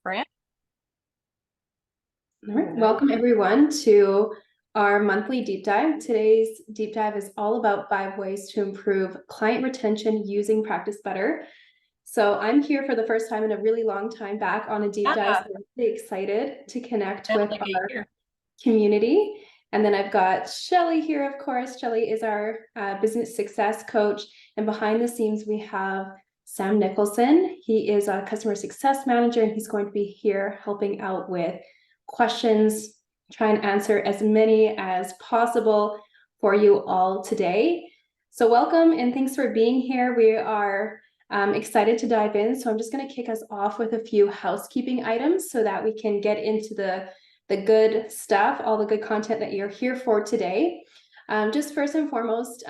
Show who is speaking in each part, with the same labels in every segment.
Speaker 1: Brand.
Speaker 2: All right, welcome everyone to our monthly deep dive. Today's deep dive is all about 5 ways to improve client retention using Practice Better. So I'm here for the first time in a really long time back on a deep dive. So I'm really excited to connect with our community. And then I've got Shelley here, of course. Shelley is our business success coach. And behind the scenes, we have Sam Nicholson. He is a customer success manager, and he's going to be here helping out with questions, try and answer as many as possible for you all today. So welcome and thanks for being here. We are excited to dive in. So I'm just going to kick us off with a few housekeeping items so that we can get into the good stuff, all the good content that you're here for today. Just first and foremost,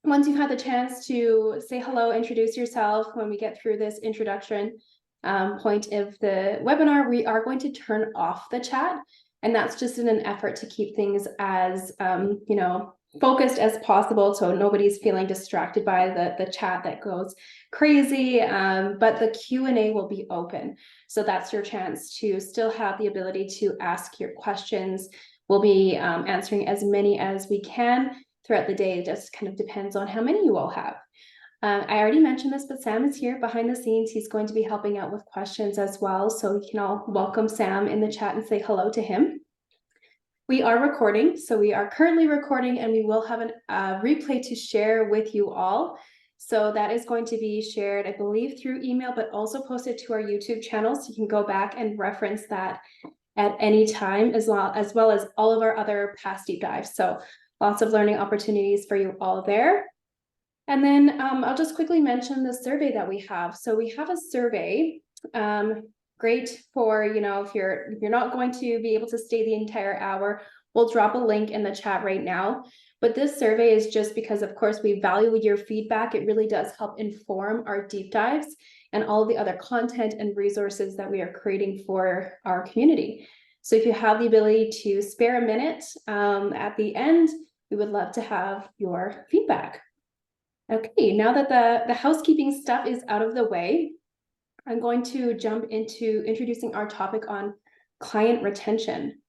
Speaker 2: once you've had the chance to say hello, introduce yourself, when we get through this introduction point of the webinar, we are going to turn off the chat. And that's just in an effort to keep things as, focused as possible, so nobody's feeling distracted by the chat that goes crazy, but the Q&A will be open. So that's your chance to still have the ability to ask your questions. We'll be answering as many as we can throughout the day. It just kind of depends on how many you all have. I already mentioned this, but Sam is here behind the scenes. He's going to be helping out with questions as well. So you can all welcome Sam in the chat and say hello to him. We are recording, so we are currently recording, and we will have a replay to share with you all. So that is going to be shared, I believe, through email, but also posted to our YouTube channel. So you can go back and reference that at any time, as well as all of our other past deep dives. So lots of learning opportunities for you all there. And then I'll just quickly mention the survey that we have. So we have a survey, great for, if you're not going to be able to stay the entire hour, we'll drop a link in the chat right now. But this survey is just because, of course, we value your feedback. It really does help inform our deep dives and all of the other content and resources that we are creating for our community. So if you have the ability to spare a minute at the end, we would love to have your feedback. Okay, now that the housekeeping stuff is out of the way, I'm going to jump into introducing our topic on client retention.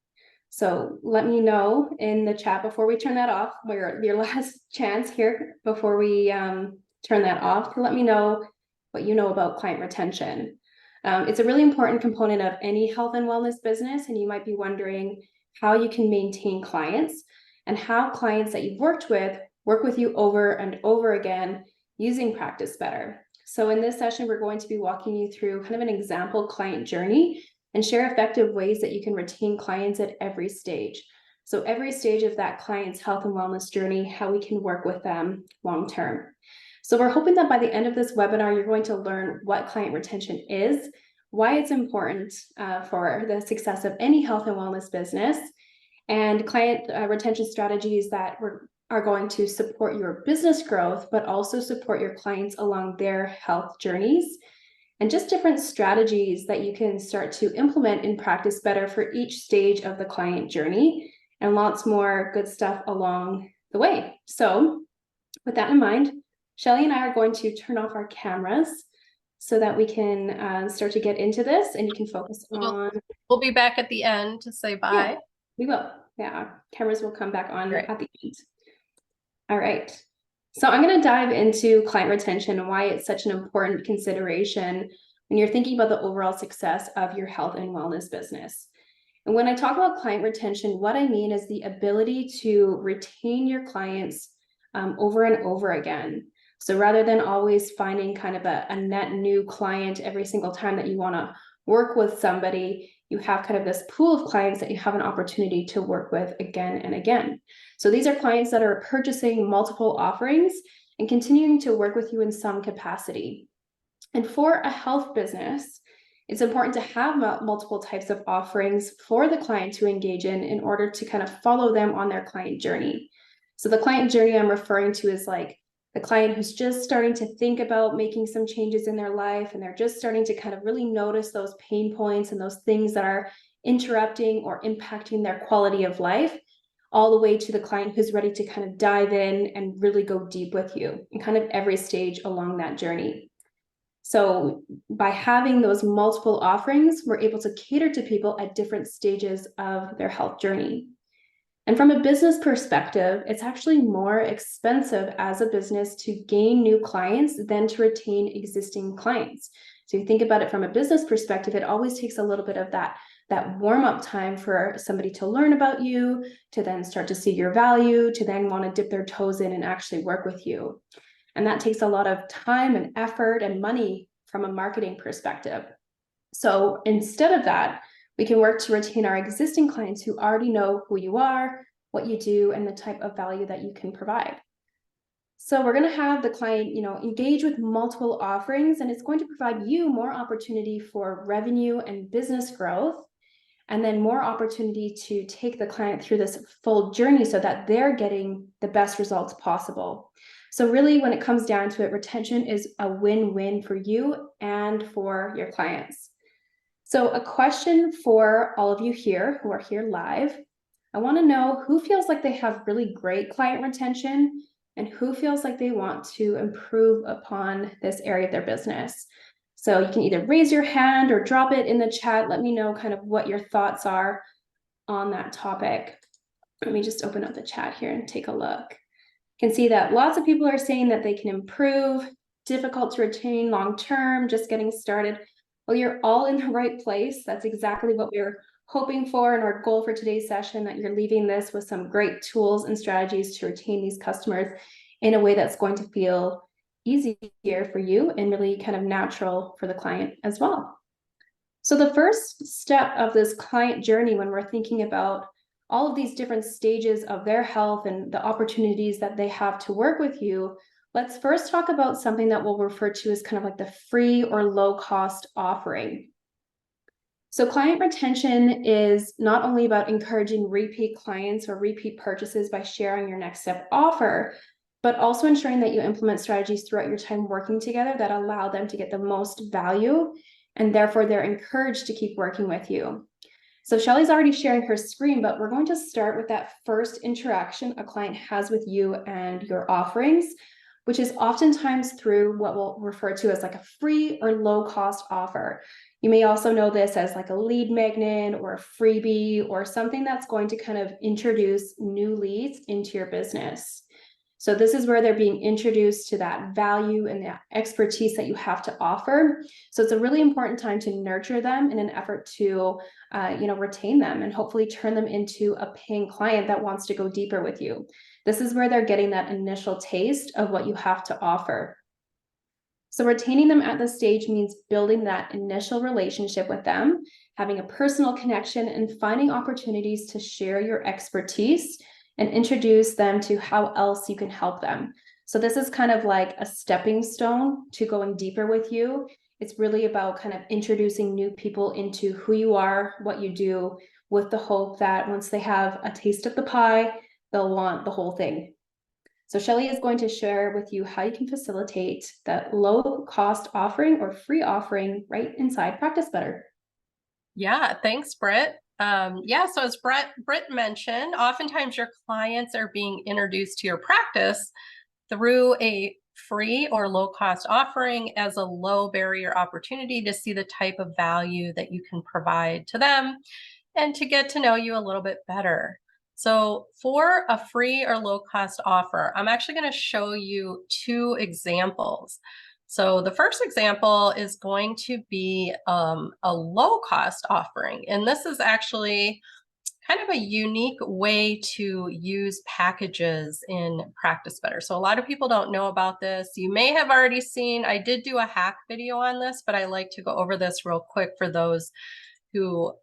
Speaker 2: So let me know in the chat before we turn that off, your last chance here before we turn that off, to let me know what you know about client retention. It's a really important component of any health and wellness business, and you might be wondering how you can maintain clients and how clients that you've worked with work with you over and over again using Practice Better. So in this session, we're going to be walking you through kind of an example client journey and share effective ways that you can retain clients at every stage. So every stage of that client's health and wellness journey, how we can work with them long term. So we're hoping that by the end of this webinar, you're going to learn what client retention is, why it's important for the success of any health and wellness business, and client retention strategies that are going to support your business growth, but also support your clients along their health journeys, and just different strategies that you can start to implement in Practice Better for each stage of the client journey, and lots more good stuff along the way. So with that in mind, Shelley and I are going to turn off our cameras so that we can start to get into this, and you can focus on...
Speaker 1: We'll be back at the end to say bye.
Speaker 2: Yeah, we will. Yeah, cameras will come back on at the end. All right, so I'm going to dive into client retention and why it's such an important consideration when you're thinking about the overall success of your health and wellness business. And when I talk about client retention, what I mean is the ability to retain your clients over and over again. So rather than always finding kind of a net new client every single time that you want to work with somebody, you have kind of this pool of clients that you have an opportunity to work with again and again. So these are clients that are purchasing multiple offerings and continuing to work with you in some capacity. And for a health business, it's important to have multiple types of offerings for the client to engage in order to kind of follow them on their client journey. So the client journey I'm referring to is like the client who's just starting to think about making some changes in their life, and they're just starting to kind of really notice those pain points and those things that are interrupting or impacting their quality of life, all the way to the client who's ready to kind of dive in and really go deep with you in kind of every stage along that journey. So by having those multiple offerings, we're able to cater to people at different stages of their health journey. And from a business perspective, it's actually more expensive as a business to gain new clients than to retain existing clients. So you think about it from a business perspective, it always takes a little bit of that warm-up time for somebody to learn about you, to then start to see your value, to then want to dip their toes in and actually work with you. And that takes a lot of time and effort and money from a marketing perspective. So instead of that, we can work to retain our existing clients who already know who you are, what you do, and the type of value that you can provide. So we're going to have the client, engage with multiple offerings, and it's going to provide you more opportunity for revenue and business growth, and then more opportunity to take the client through this full journey so that they're getting the best results possible. So really, when it comes down to it, retention is a win-win for you and for your clients. So a question for all of you here who are here live. I want to know who feels like they have really great client retention and who feels like they want to improve upon this area of their business. So you can either raise your hand or drop it in the chat. Let me know kind of what your thoughts are on that topic. Let me just open up the chat here and take a look. You can see that lots of people are saying that they can improve, difficult to retain long-term, just getting started. Well, you're all in the right place. That's exactly what we're hoping for, and our goal for today's session, that you're leaving this with some great tools and strategies to retain these customers in a way that's going to feel easier for you and really kind of natural for the client as well. So the first step of this client journey, when we're thinking about all of these different stages of their health and the opportunities that they have to work with you, let's first talk about something that we'll refer to as kind of like the free or low cost offering. So client retention is not only about encouraging repeat clients or repeat purchases by sharing your next step offer, but also ensuring that you implement strategies throughout your time working together that allow them to get the most value, and therefore they're encouraged to keep working with you. So Shelley's already sharing her screen, but we're going to start with that first interaction a client has with you and your offerings, which is oftentimes through what we'll refer to as like a free or low cost offer. You may also know this as like a lead magnet or a freebie or something that's going to kind of introduce new leads into your business. So this is where they're being introduced to that value and that expertise that you have to offer. So it's a really important time to nurture them in an effort to, retain them and hopefully turn them into a paying client that wants to go deeper with you. This is where they're getting that initial taste of what you have to offer. So retaining them at this stage means building that initial relationship with them, having a personal connection, and finding opportunities to share your expertise and introduce them to how else you can help them. So this is kind of like a stepping stone to going deeper with you. It's really about kind of introducing new people into who you are, what you do, with the hope that once they have a taste of the pie, they'll want the whole thing. So Shelley is going to share with you how you can facilitate that low cost offering or free offering right inside Practice Better.
Speaker 1: Yeah, thanks, Britt. So as Britt mentioned, oftentimes your clients are being introduced to your practice through a free or low cost offering as a low barrier opportunity to see the type of value that you can provide to them and to get to know you a little bit better. So for a free or low cost offer, I'm actually going to show you two examples. So the first example is going to be a low cost offering. And this is actually kind of a unique way to use packages in Practice Better. So a lot of people don't know about this. You may have already seen, I did do a hack video on this, but I like to go over this real quick for those who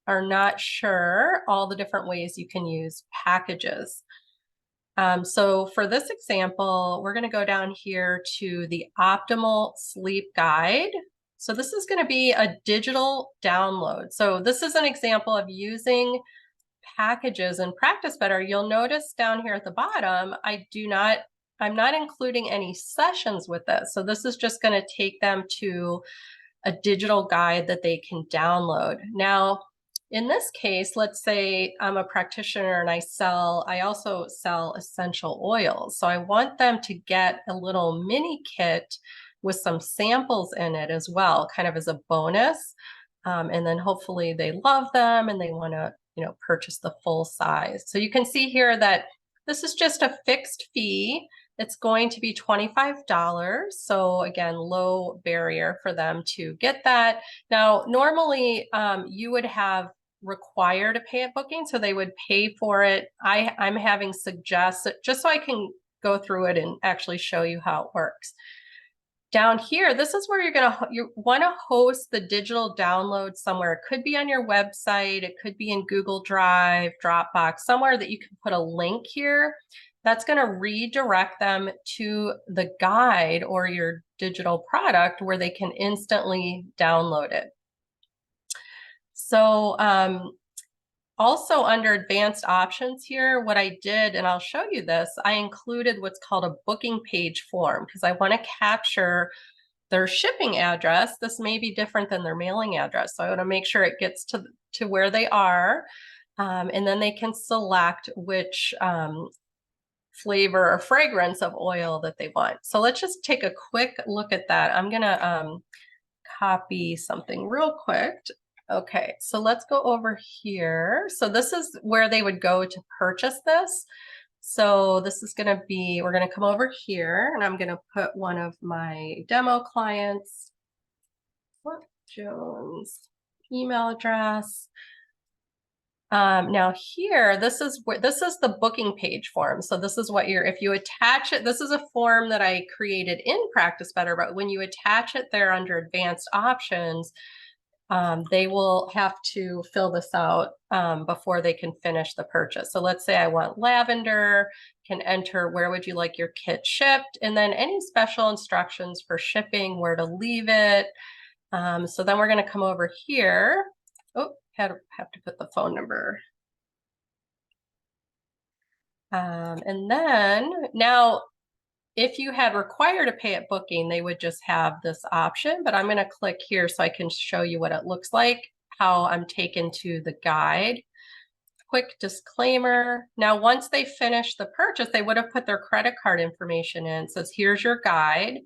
Speaker 1: are not sure all the different ways you can use packages. So for this example, we're going to go down here to the optimal sleep guide. So this is going to be a digital download. So this is an example of using packages in Practice Better. You'll notice down here at the bottom, I'm not including any sessions with this. So this is just going to take them to a digital guide that they can download. Now, in this case, let's say I'm a practitioner and I also sell essential oils. So I want them to get a little mini kit with some samples in it as well, kind of as a bonus. And then hopefully they love them and they want to, purchase the full size. So you can see here that this is just a fixed fee. It's going to be $25. So again, low barrier for them to get that. Now, normally you would have required to pay at booking, so they would pay for it. I'm having suggest, just so I can go through it and actually show you how it works. Down here, this is where you want to host the digital download somewhere. It could be on your website, it could be in Google Drive, Dropbox, somewhere that you can put a link here. That's going to redirect them to the guide or your digital product where they can instantly download it. So also under advanced options here, what I did, and I'll show you this, I included what's called a booking page form because I want to capture their shipping address. This may be different than their mailing address. So I want to make sure it gets to where they are. And then they can select which flavor or fragrance of oil that they want. So let's just take a quick look at that. I'm going to copy something real quick. Okay, so let's go over here. So this is where they would go to purchase this. So this is going to be, we're going to come over here and I'm going to put one of my demo clients, Jones, email address. Now here, this is the booking page form. So this is what if you attach it, this is a form that I created in Practice Better, but when you attach it there under advanced options, they will have to fill this out before they can finish the purchase. So let's say I want lavender, can enter where would you like your kit shipped, and then any special instructions for shipping, where to leave it. So then we're going to come over here. Oh, have to put the phone number. And then now, if you had required to pay at booking, they would just have this option, but I'm going to click here so I can show you what it looks like, how I'm taken to the guide. Quick disclaimer. Now, once they finish the purchase, they would have put their credit card information in. It says, here's your guide.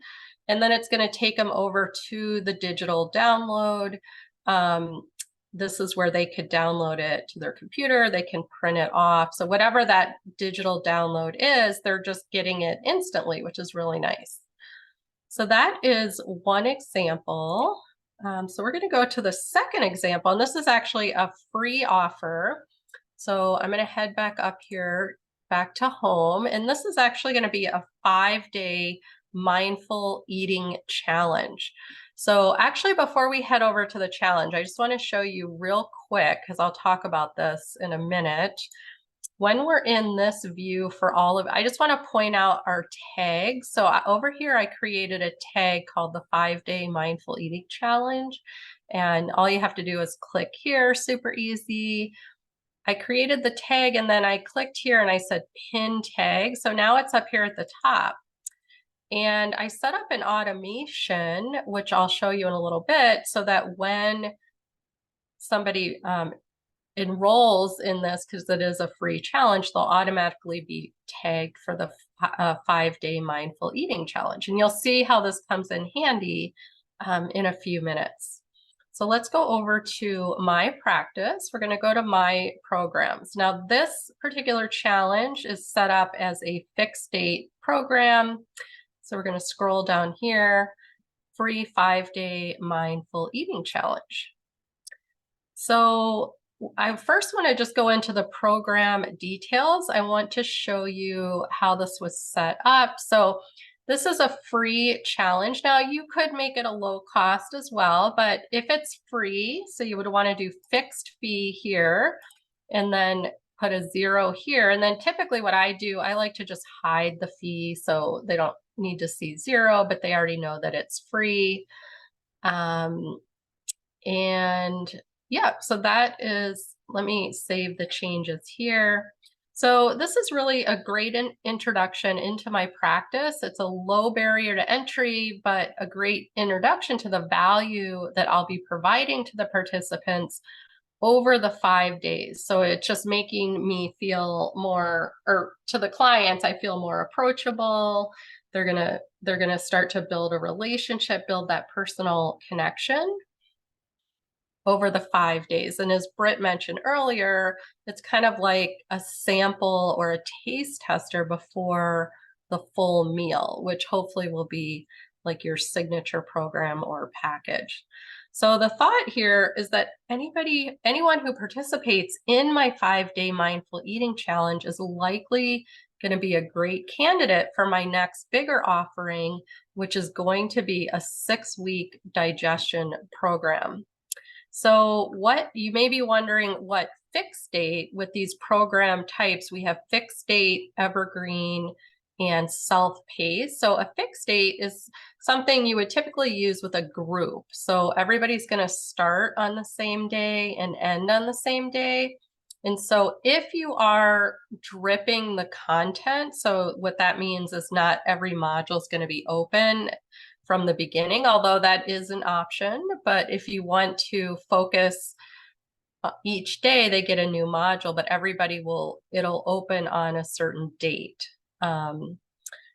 Speaker 1: And then it's going to take them over to the digital download. This is where they could download it to their computer. They can print it off. So whatever that digital download is, they're just getting it instantly, which is really nice. So that is one example. So we're going to go to the second example, and this is actually a free offer. So I'm going to head back up here, back to home, and this is actually going to be a 5-day mindful eating challenge. So actually, before we head over to the challenge, I just want to show you real quick, because I'll talk about this in a minute. When we're in this view for I just want to point out our tags. So over here, I created a tag called the 5-day mindful eating challenge. And all you have to do is click here, super easy. I created the tag and then I clicked here and I said pin tag. So now it's up here at the top. And I set up an automation, which I'll show you in a little bit, so that when somebody enrolls in this, because it is a free challenge, they'll automatically be tagged for the 5-day mindful eating challenge. And you'll see how this comes in handy in a few minutes. So let's go over to my practice. We're going to go to my programs. Now, this particular challenge is set up as a fixed date program. So we're going to scroll down here, free 5-day mindful eating challenge. So I first want to just go into the program details. I want to show you how this was set up. So this is a free challenge. Now you could make it a low cost as well, but if it's free, so you would want to do fixed fee here and then put a 0 here. And then typically what I do, I like to just hide the fee so they don't need to see 0, but they already know that it's free. And yeah, so that is, let me save the changes here. So this is really a great introduction into my practice. It's a low barrier to entry, but a great introduction to the value that I'll be providing to the participants over the 5 days. So it's just making me feel more, or to the clients, I feel more approachable. they're gonna start to build a relationship, build that personal connection over the 5 days. And as Britt mentioned earlier, it's kind of like a sample or a taste tester before the full meal, which hopefully will be like your signature program or package. So the thought here is that anyone who participates in my 5-day mindful eating challenge is likely going to be a great candidate for my next bigger offering, which is going to be a 6-week digestion program. So what you may be wondering, what fixed date with these program types, we have fixed date, evergreen, and self-paced. So a fixed date is something you would typically use with a group. So everybody's going to start on the same day and end on the same day. And so if you are dripping the content, so what that means is not every module is going to be open from the beginning, although that is an option. But if you want to focus each day, they get a new module, but it'll open on a certain date.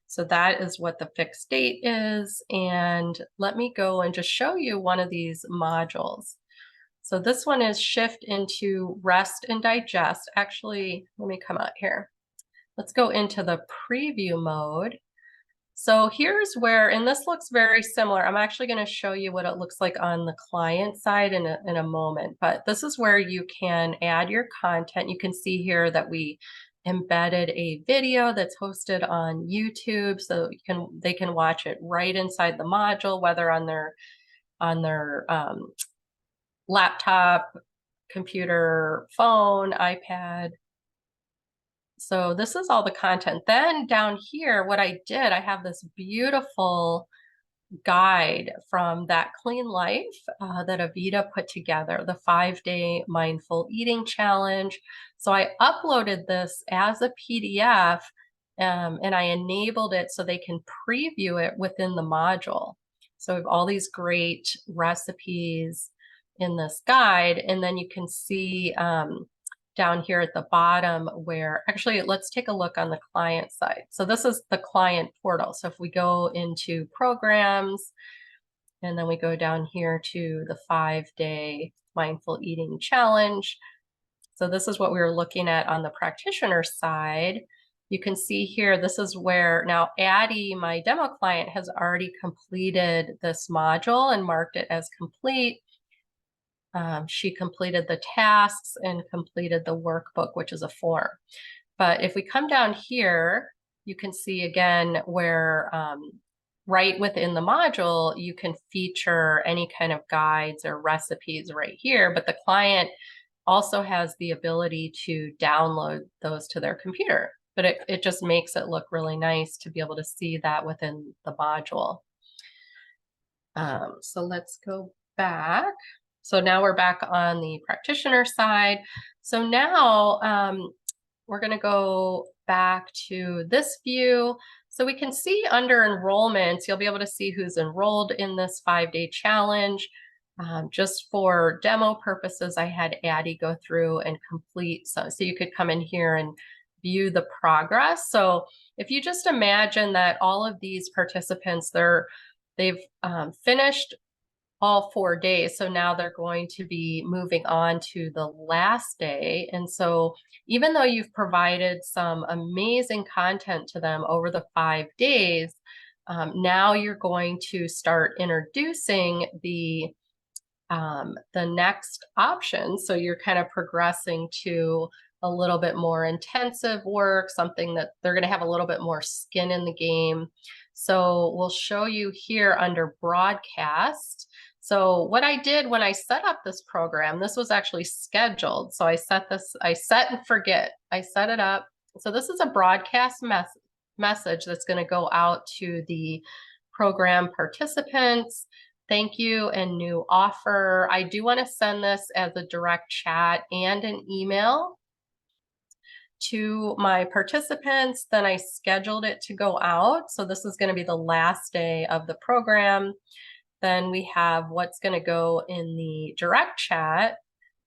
Speaker 1: So that is what the fixed date is. And let me go and just show you one of these modules. So this one is shift into rest and digest. Actually, let me come out here. Let's go into the preview mode. So here's where, and this looks very similar. I'm actually going to show you what it looks like on the client side in a moment, but this is where you can add your content. You can see here that we embedded a video that's hosted on YouTube, so they can watch it right inside the module, whether on their laptop, computer, phone, iPad. So this is all the content. Then down here, what I did, I have this beautiful guide from That Clean Life that Avita put together, the 5-day mindful eating challenge. So I uploaded this as a PDF and I enabled it so they can preview it within the module. So we have all these great recipes in this guide, and then you can see down here at the bottom where, actually, let's take a look on the client side. So this is the client portal. So if we go into programs, and then we go down here to the 5-day mindful eating challenge. So this is what we were looking at on the practitioner side. You can see here, this is where now Addie, my demo client, has already completed this module and marked it as complete. She completed the tasks and completed the workbook, which is a form. But if we come down here, you can see again where right within the module, you can feature any kind of guides or recipes right here, but the client also has the ability to download those to their computer. But it just makes it look really nice to be able to see that within the module. So let's go back. So now we're back on the practitioner side. So now we're going to go back to this view. So we can see under enrollments, you'll be able to see who's enrolled in this 5-day challenge. Just for demo purposes, I had Addie go through and complete. So you could come in here and view the progress. So if you just imagine that all of these participants, they've finished all 4 days. So now they're going to be moving on to the last day. And so even though you've provided some amazing content to them over the 5 days, now you're going to start introducing the next option. So you're kind of progressing to a little bit more intensive work, something that they're going to have a little bit more skin in the game. So we'll show you here under broadcast. So what I did when I set up this program, this was actually scheduled. So I set and forget. I set it up. So this is a broadcast message that's going to go out to the program participants. Thank you and new offer. I do want to send this as a direct chat and an email to my participants. Then I scheduled it to go out. So this is going to be the last day of the program. Then we have what's going to go in the direct chat.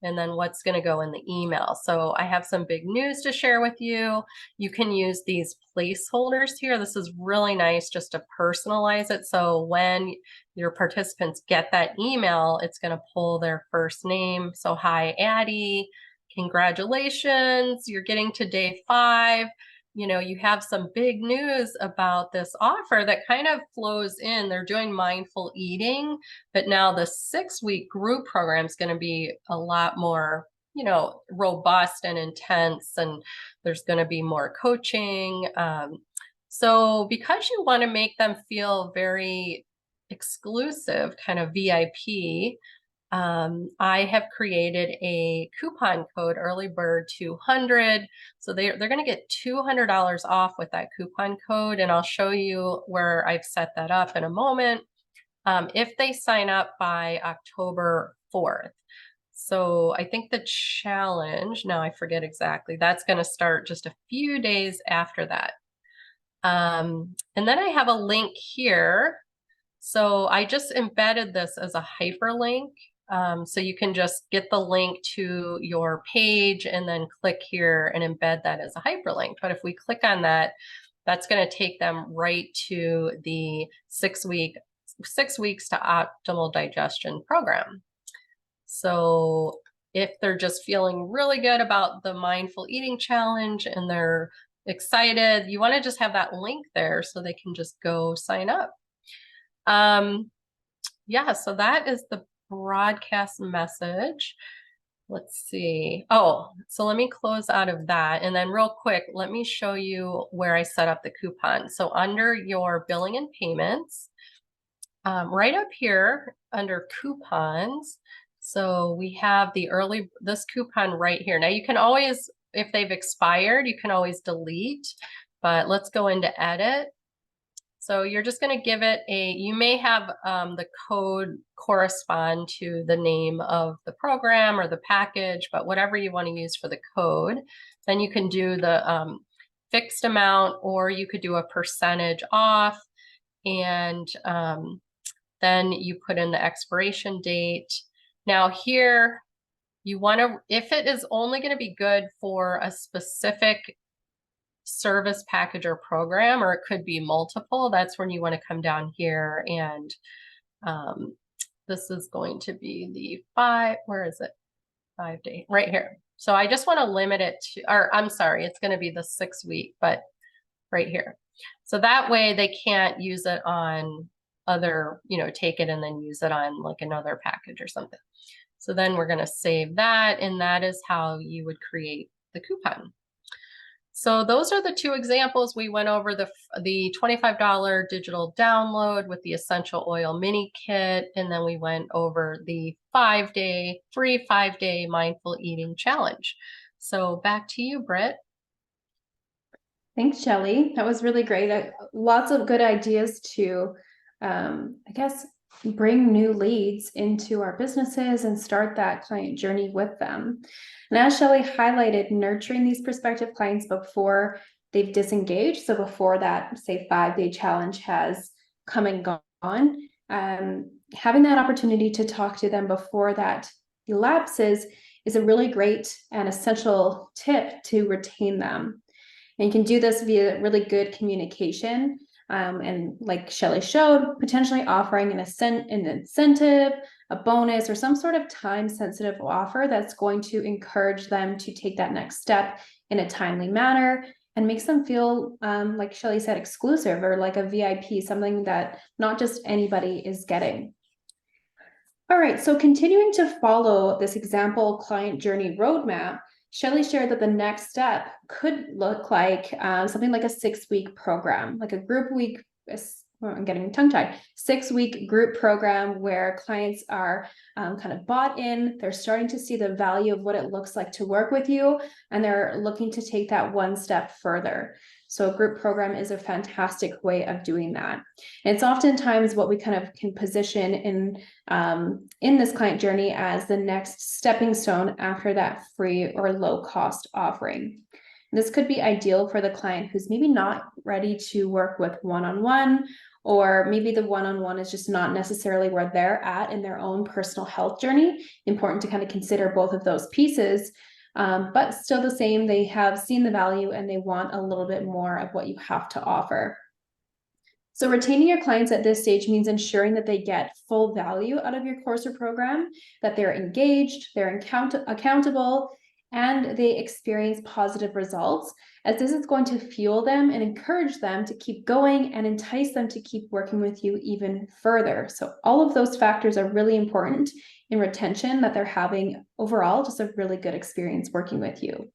Speaker 1: and then what's going to go in the email. So I have some big news to share with you. You can use these placeholders here. This is really nice just to personalize it. So when your participants get that email, it's going to pull their first name. So hi, Addie, congratulations, you're getting to day 5. You know, you have some big news about this offer that kind of flows in. They're doing mindful eating, but now the 6-week group program is going to be a lot more, you know, robust and intense, and there's going to be more coaching. So because you want to make them feel very exclusive, kind of VIP, I have created a coupon code, early bird 200. So they're going to get $200 off with that coupon code. And I'll show you where I've set that up in a moment. If they sign up by October 4th. So I think the challenge, now I forget exactly, that's going to start just a few days after that. And then I have a link here. So I just embedded this as a hyperlink. So you can just get the link to your page and then click here and embed that as a hyperlink. But if we click on that, that's going to take them right to the 6 weeks to optimal digestion program. So if they're just feeling really good about the mindful eating challenge and they're excited, you want to just have that link there so they can just go sign up. Yeah, so that is the broadcast message. Let's see. Oh, so let me close out of that. And then real quick, let me show you where I set up the coupon. So under your billing and payments, right up here under coupons. So we have this coupon right here. Now you can always, if they've expired, you can always delete, but let's go into edit. So you're just going to give it you may have the code correspond to the name of the program or the package, but whatever you want to use for the code. Then you can do the fixed amount, or you could do a percentage off, and then you put in the expiration date. Now here, you want to, if it is only going to be good for a specific service package or program, or it could be multiple, that's when you want to come down here, and this is going to be the 5 day right here. So I just want to limit it to, or I'm sorry, it's going to be the 6 week, but right here. So that way they can't use it on other, you know, take it and then use it on like another package or something. So then we're going to save that, and that is how you would create the coupon. So those are the 2 examples. We went over the $25 digital download with the essential oil mini kit, and then we went over the free 5-day mindful eating challenge. So back to you, Britt.
Speaker 2: Thanks, Shelley. That was really great. Lots of good ideas to, I guess, bring new leads into our businesses and start that client journey with them. And as Shelley highlighted, nurturing these prospective clients before they've disengaged, so before that, say, 5-day challenge has come and gone, having that opportunity to talk to them before that elapses is a really great and essential tip to retain them. And you can do this via really good communication. And like Shelley showed, potentially offering an incentive, a bonus, or some sort of time-sensitive offer that's going to encourage them to take that next step in a timely manner and makes them feel, like Shelley said, exclusive, or like a VIP, something that not just anybody is getting. All right, so continuing to follow this example client journey roadmap, Shelley shared that the next step could look like something like a 6-week program, like a group week. I'm getting tongue-tied. 6-week group program where clients are kind of bought in. They're starting to see the value of what it looks like to work with you, and they're looking to take that one step further. So a group program is a fantastic way of doing that. And it's oftentimes what we kind of can position in this client journey as the next stepping stone after that free or low cost offering. And this could be ideal for the client who's maybe not ready to work with one-on-one, or maybe the one-on-one is just not necessarily where they're at in their own personal health journey. Important to kind of consider both of those pieces. But still the same, they have seen the value and they want a little bit more of what you have to offer. So retaining your clients at this stage means ensuring that they get full value out of your course or program, that they're engaged, they're accountable, and they experience positive results, as this is going to fuel them and encourage them to keep going and entice them to keep working with you even further. So all of those factors are really important in retention, that they're having overall just a really good experience working with you.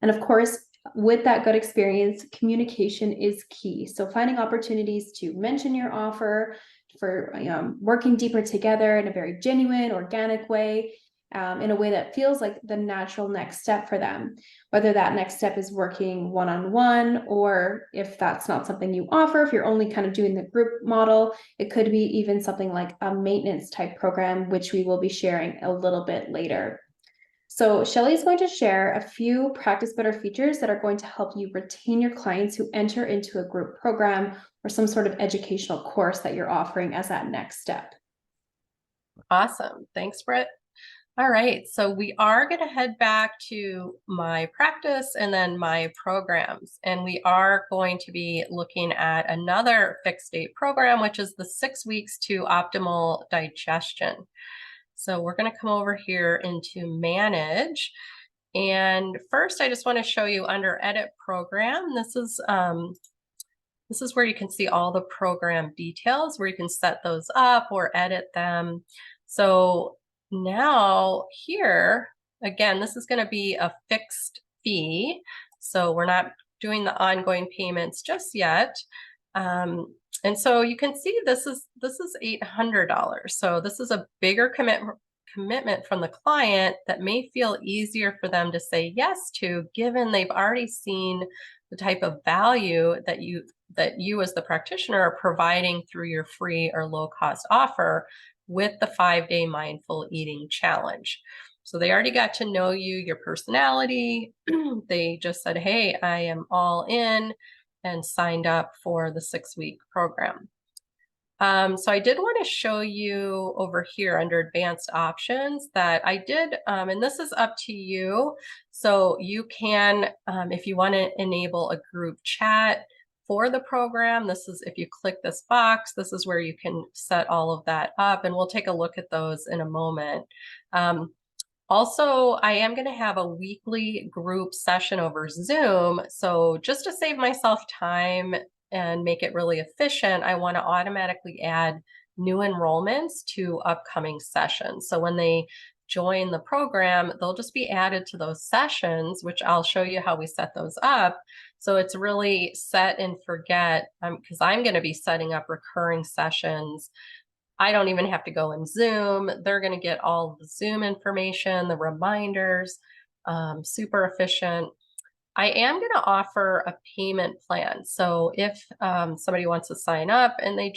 Speaker 2: And of course, with that good experience, communication is key. So finding opportunities to mention your offer, for working deeper together in a very genuine, organic way, in a way that feels like the natural next step for them. Whether that next step is working one-on-one, or if that's not something you offer, if you're only kind of doing the group model, it could be even something like a maintenance type program, which we will be sharing a little bit later. So Shelley is going to share a few Practice Better features that are going to help you retain your clients who enter into a group program or some sort of educational course that you're offering as that next step.
Speaker 1: Awesome. Thanks, Britt. All right, so we are going to head back to my practice and then my programs, and we are going to be looking at another fixed date program, which is the 6 weeks to optimal digestion. So we're going to come over here into manage, and first I just want to show you under edit program. This is where you can see all the program details, where you can set those up or edit them. So now here, again, this is going to be a fixed fee. So we're not doing the ongoing payments just yet. And so you can see this is $800. So this is a bigger commitment from the client that may feel easier for them to say yes to, given they've already seen the type of value that you as the practitioner are providing through your free or low cost offer with the 5-day mindful eating challenge. So they already got to know you, your personality. They just said, hey, I am all in, and signed up for the 6-week program. So I did want to show you over here under advanced options that I did, and this is up to you. So you can, if you want to enable a group chat for the program, this is, if you click this box, this is where you can set all of that up, and we'll take a look at those in a moment. Also, I am going to have a weekly group session over Zoom. So just to save myself time and make it really efficient, I want to automatically add new enrollments to upcoming sessions. So when they join the program, they'll just be added to those sessions, which I'll show you how we set those up. So it's really set and forget, because I'm going to be setting up recurring sessions. I don't even have to go in Zoom. They're going to get all the Zoom information, the reminders, super efficient. I am going to offer a payment plan. So if somebody wants to sign up and they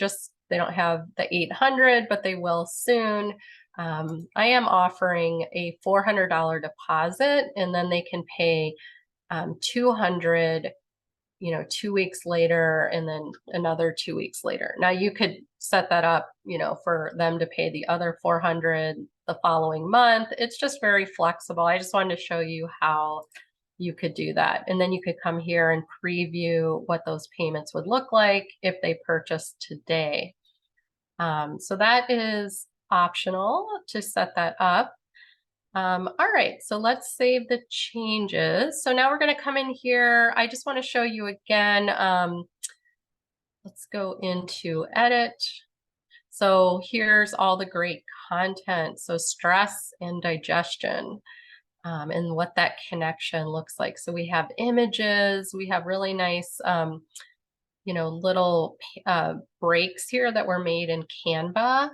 Speaker 1: don't have the 800, but they will soon, I am offering a $400 deposit, and then they can pay 200, 2 weeks later, and then another 2 weeks later. Now you could set that up, for them to pay the other 400 the following month. It's just very flexible. I just wanted to show you how you could do that. And then you could come here and preview what those payments would look like if they purchased today. So that is optional to set that up. All right, so let's save the changes. So now we're going to come in here. I just want to show you again. Let's go into edit. So here's all the great content. So stress and digestion, and what that connection looks like. So we have images, we have really nice, little breaks here that were made in Canva.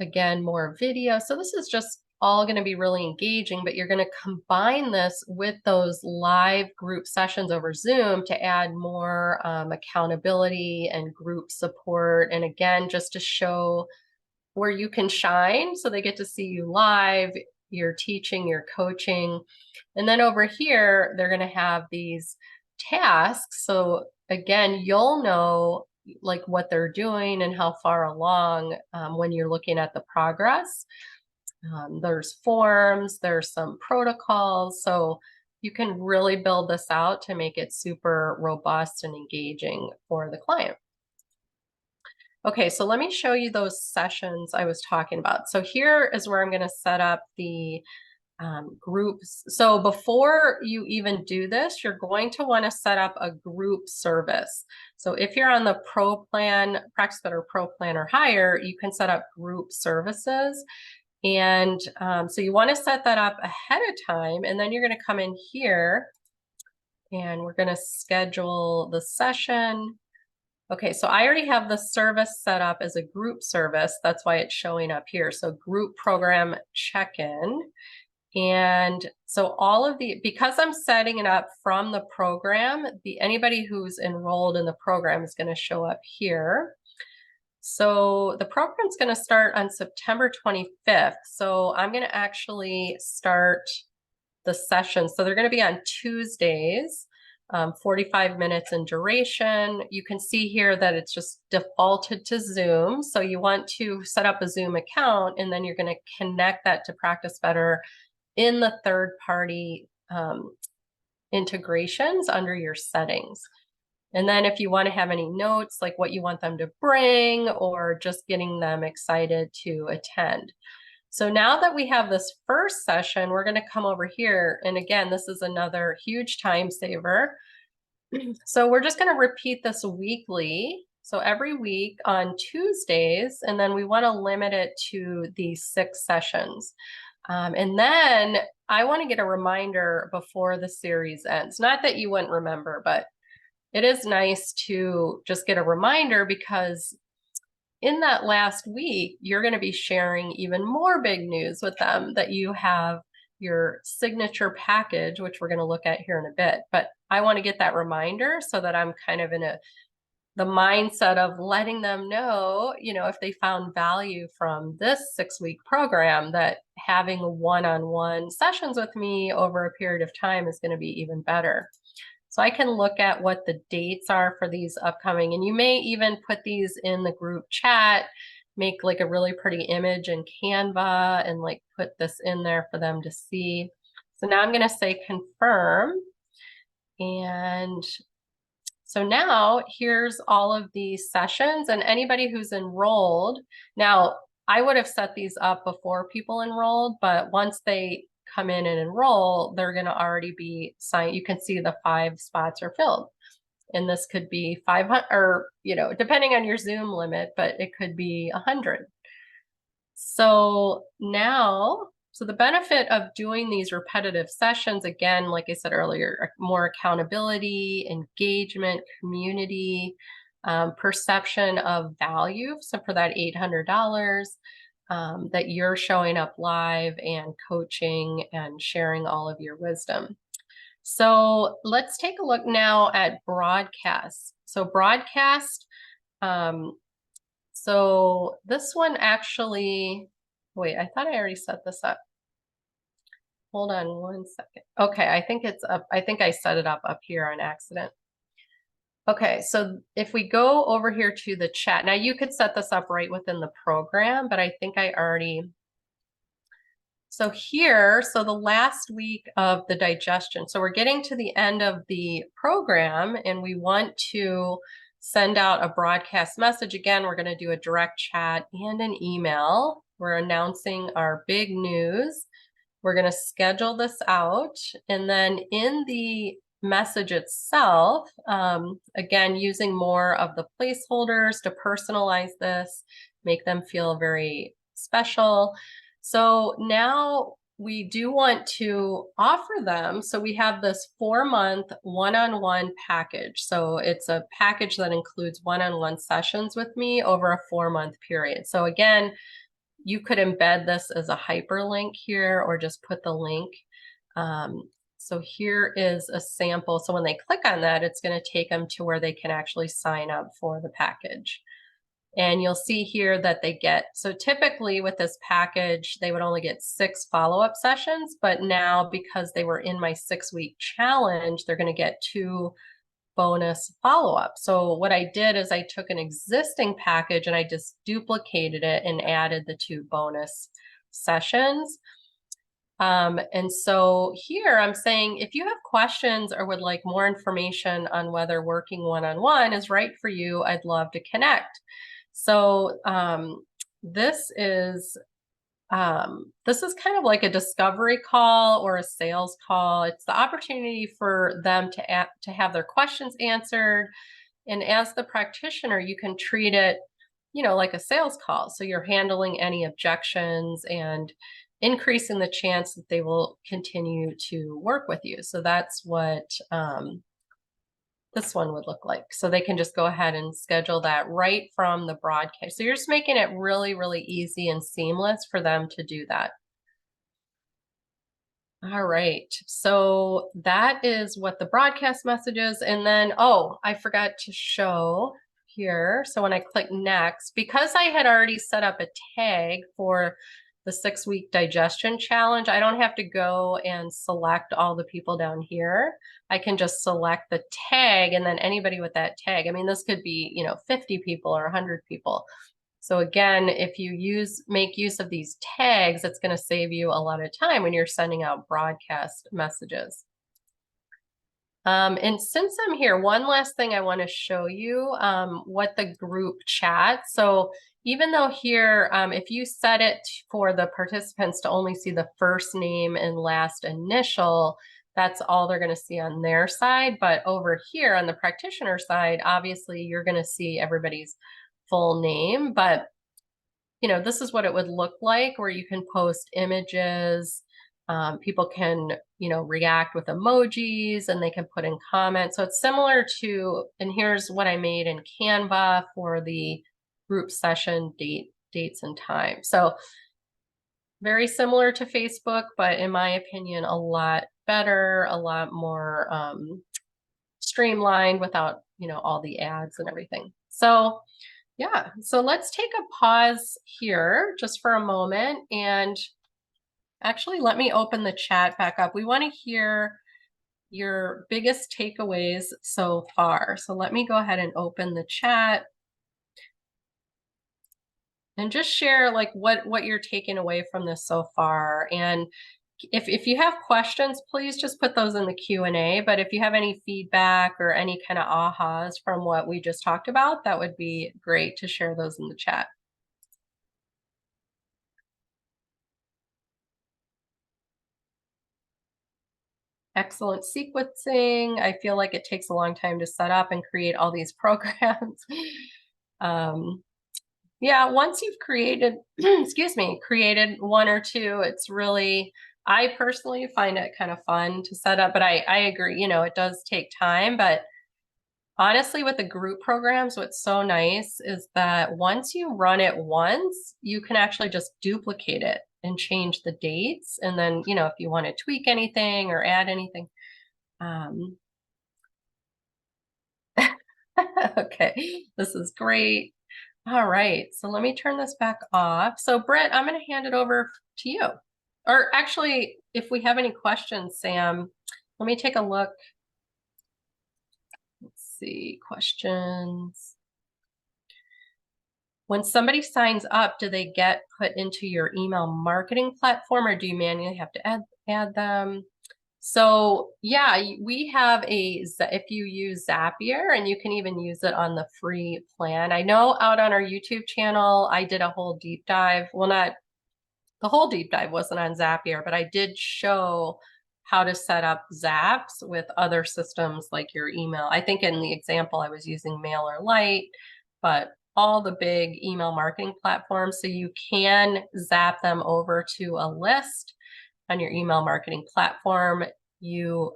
Speaker 1: Again, more video. So this is just all going to be really engaging, but you're going to combine this with those live group sessions over Zoom to add more accountability and group support. And again, just to show where you can shine, so they get to see you live, you're teaching, you're coaching. And then over here, they're going to have these tasks. So again, you'll know like what they're doing and how far along when you're looking at the progress. There's forms, there's some protocols, so you can really build this out to make it super robust and engaging for the client. Okay, so let me show you those sessions I was talking about. So here is where I'm going to set up the groups. So before you even do this, you're going to want to set up a group service. So if you're on the Pro Plan, Practice Better Pro Plan or higher, you can set up group services. And so you want to set that up ahead of time, and then you're going to come in here and we're going to schedule the session. Okay, so I already have the service set up as a group service. That's why it's showing up here. So group program check-in. And so all of because I'm setting it up from the program, anybody who's enrolled in the program is going to show up here. So the program's going to start on September 25th. So I'm going to actually start the sessions. So they're going to be on Tuesdays, 45 minutes in duration. You can see here that it's just defaulted to Zoom. So you want to set up a Zoom account, and then you're going to connect that to Practice Better in the third-party integrations under your settings. And then if you want to have any notes, like what you want them to bring or just getting them excited to attend. So now that we have this first session, we're going to come over here. And again, this is another huge time saver. So we're just going to repeat this weekly. So every week on Tuesdays, and then we want to limit it to these 6 sessions. And then I want to get a reminder before the series ends. Not that you wouldn't remember, but it is nice to just get a reminder, because in that last week, you're going to be sharing even more big news with them, that you have your signature package, which we're going to look at here in a bit. But I want to get that reminder so that I'm kind of in the mindset of letting them know, if they found value from this 6-week program, that having one-on-one sessions with me over a period of time is going to be even better. So I can look at what the dates are for these upcoming, and you may even put these in the group chat, make like a really pretty image in Canva and like put this in there for them to see. So now I'm going to say confirm. And so now here's all of these sessions, and anybody who's enrolled. Now, I would have set these up before people enrolled, but once they come in and enroll, they're going to already be signed. You can see the 5 spots are filled. And this could be 500, or, depending on your Zoom limit, but it could be 100. So now, the benefit of doing these repetitive sessions, again, like I said earlier, more accountability, engagement, community, perception of value. So for that $800, that you're showing up live and coaching and sharing all of your wisdom. So let's take a look now at broadcast. So broadcast, so this one actually, wait, I thought I already set this up. Hold on one second. Okay, I think it's up. I think I set it up here on accident. Okay, so if we go over here to the chat, now you could set this up right within the program, but I think I already. So here, so the last week of the digestion, so we're getting to the end of the program, and we want to send out a broadcast message. Again, we're going to do a direct chat and an email. We're announcing our big news. We're going to schedule this out, and then in the message itself, again, using more of the placeholders to personalize this, make them feel very special. So now we do want to offer them, so we have this 4-month one-on-one package. So it's a package that includes one-on-one sessions with me over a 4-month period. So again, you could embed this as a hyperlink here, or just put the link. So here is a sample. So when they click on that, it's going to take them to where they can actually sign up for the package. And you'll see here that they get, so typically with this package, they would only get 6 follow-up sessions, but now because they were in my 6-week challenge, they're going to get 2 bonus follow-up. So what I did is I took an existing package and I just duplicated it and added the 2 bonus sessions. And so here I'm saying, if you have questions or would like more information on whether working one-on-one is right for you, I'd love to connect. So this is kind of like a discovery call or a sales call. It's the opportunity for them to have their questions answered. And as the practitioner, you can treat it, like a sales call. So you're handling any objections and increasing the chance that they will continue to work with you. So that's what this one would look like. So they can just go ahead and schedule that right from the broadcast. So you're just making it really, really easy and seamless for them to do that. All right, so that is what the broadcast message is. And then, oh, I forgot to show here. So when I click next, because I had already set up a tag for the 6-week digestion challenge, I don't have to go and select all the people down here. I can just select the tag, and then anybody with that tag. I mean, this could be, 50 people or 100 people. So again, if you make use of these tags, it's going to save you a lot of time when you're sending out broadcast messages. And since I'm here, one last thing I want to show you, what the group chat. So even though here, if you set it for the participants to only see the first name and last initial, that's all they're going to see on their side. But over here on the practitioner side, obviously you're going to see everybody's full name, but this is what it would look like, where you can post images. People can, react with emojis, and they can put in comments. So it's similar to, and here's what I made in Canva for the group session dates and time. So very similar to Facebook, but in my opinion, a lot better, a lot more streamlined without, all the ads and everything. So yeah, so let's take a pause here just for a moment, and actually let me open the chat back up. We want to hear your biggest takeaways so far. So let me go ahead and open the chat and just share like what you're taking away from this so far. And if you have questions, please just put those in the Q&A. But if you have any feedback or any kind of ahas from what we just talked about, that would be great to share those in the chat. Excellent sequencing. I feel like it takes a long time to set up and create all these programs. Yeah, once you've created, created 1 or 2, it's really, I personally find it kind of fun to set up, but I agree, it does take time. But honestly, with the group programs, what's so nice is that once you run it once, you can actually just duplicate it and change the dates. And then, if you want to tweak anything or add anything. Okay, this is great. All right, so let me turn this back off. So Britt, I'm going to hand it over to you. Or actually, if we have any questions, Sam, let me take a look. Let's see, questions. When somebody signs up, do they get put into your email marketing platform, or do you manually have to add them? So yeah, we have if you use Zapier, and you can even use it on the free plan. I know out on our YouTube channel, I did a whole deep dive. Well, not the whole deep dive wasn't on Zapier, but I did show how to set up Zaps with other systems like your email. I think in the example I was using MailerLite, but all the big email marketing platforms. So you can zap them over to a list on your email marketing platform.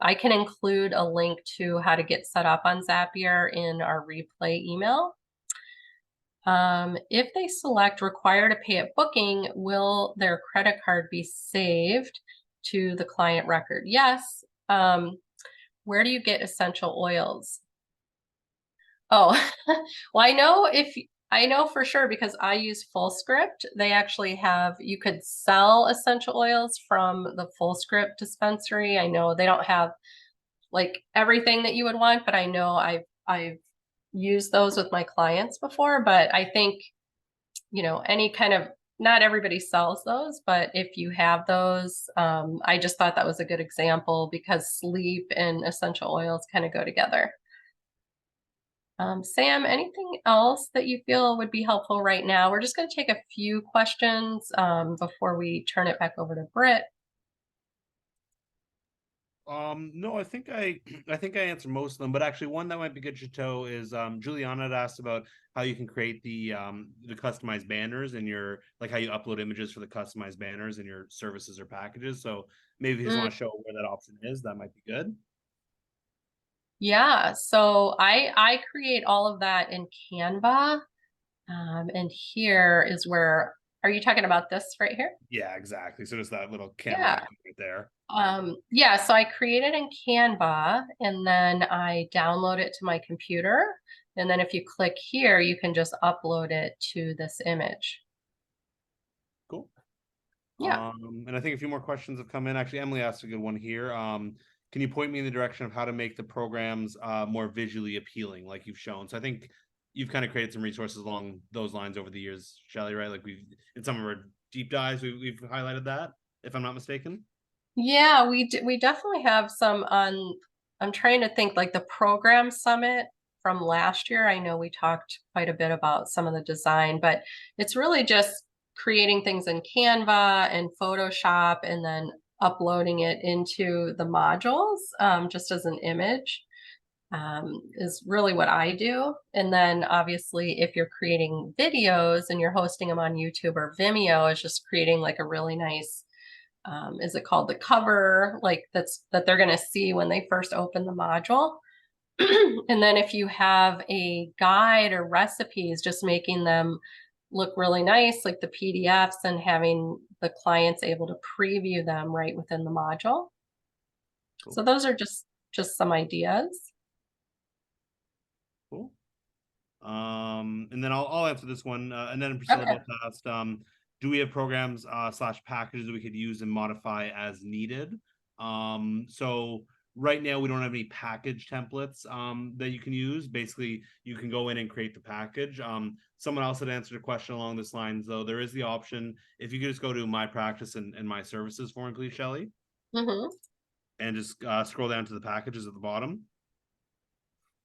Speaker 1: I can include a link to how to get set up on Zapier in our replay email. If they select require to pay at booking, will their credit card be saved to the client record? Yes. Where do you get essential oils? Oh, well, I know for sure because I use FullScript. They actually you could sell essential oils from the FullScript dispensary. I know they don't have like everything that you would want, but I know I've used those with my clients before. But I think, any kind of, not everybody sells those, but if you have those, I just thought that was a good example because sleep and essential oils kind of go together. Sam, anything else that you feel would be helpful right now? We're just going to take a few questions before we turn it back over to Britt.
Speaker 3: No, I think I answered most of them, but actually one that might be good, Chateau, is Juliana had asked about how you can create the customized banners and your, like, how you upload images for the customized banners in your services or packages. So maybe if you just want to show where that option is, that might be good.
Speaker 1: Yeah, so I create all of that in Canva. And here is where, are you talking about this right here?
Speaker 3: Yeah, exactly. So just that little Canva
Speaker 1: Yeah.
Speaker 3: icon right there.
Speaker 1: Yeah, so I create it in Canva and then I download it to my computer. And then if you click here, you can just upload it to this image.
Speaker 3: Cool.
Speaker 1: Yeah.
Speaker 3: And I think a few more questions have come in. Actually, Emily asked a good one here. Can you point me in the direction of how to make the programs more visually appealing, like you've shown? So I think you've kind of created some resources along those lines over the years, Shelley, right? Like we've, in some of our deep dives, we've highlighted that, if I'm not mistaken.
Speaker 1: Yeah, we definitely have some on, I'm trying to think, like the program summit from last year. I know we talked quite a bit about some of the design, but it's really just creating things in Canva and Photoshop and then uploading it into the modules just as an image is really what I do. And then obviously if you're creating videos and you're hosting them on YouTube or Vimeo, it's just creating like a really nice is it called the cover, like that they're going to see when they first open the module. And then if you have a guide or recipes, just making them look really nice, like the PDFs, and having the clients able to preview them right within the module.
Speaker 3: Cool.
Speaker 1: So those are just some ideas.
Speaker 3: Cool. And then I'll answer this one. And then Priscilla both asked, do we have programs / packages that we could use and modify as needed? So right now we don't have any package templates that you can use. Basically, you can go in and create the package. Someone else had answered a question along this lines, though. There is the option, if you could just go to my practice and my services for me, please, Shelley. And just scroll down to the packages at the bottom.